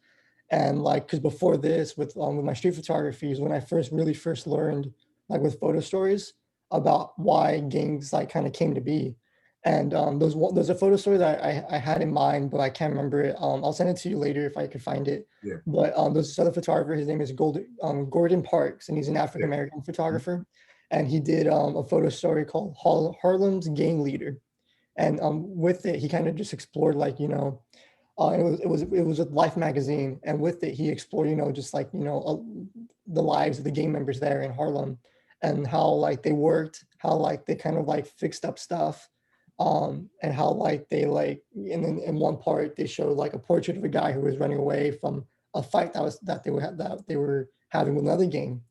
And like, because before this, with my street photography is when I really first learned, like with photo stories, about why gangs like kind of came to be. And there's a photo story that I had in mind, but I can't remember it. I'll send it to you later if I could find it. Yeah. But there's this other photographer. His name is Gordon Parks, and he's an African American photographer. And he did a photo story called Harlem's Gang Leader. And with it, he kind of just explored like, you know, it was with Life magazine, and with it he explored, you know, just like, you know, the lives of the gang members there in Harlem, and how like they worked, how like they kind of like fixed up stuff, and how like they like, and then in one part they showed like a portrait of a guy who was running away from a fight that they were having with another gang.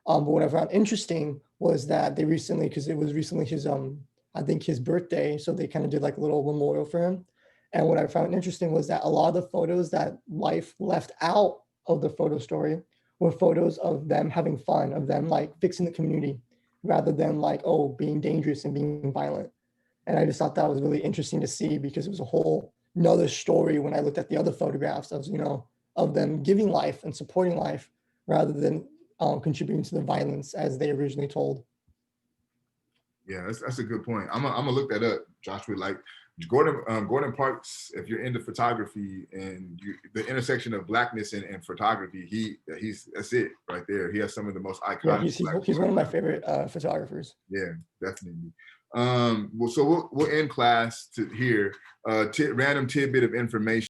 But what I found interesting was that they recently, because it was recently his I think his birthday, so they kind of did like a little memorial for him. And what I found interesting was that a lot of the photos that Life left out of the photo story were photos of them having fun, of them like fixing the community, rather than like, oh, being dangerous and being violent. And I just thought that was really interesting to see, because it was a whole another story when I looked at the other photographs of, you know, of them giving life and supporting life rather than contributing to the violence as they originally told. Yeah, that's a good point. I'm gonna look that up, Joshua. Like Gordon Parks, if you're into photography and the intersection of blackness and photography, that's it right there. He has some of the most iconic. Yeah, he's one of my favorite photographers. Yeah, definitely. Well, so we'll end class to here. Random tidbit of information.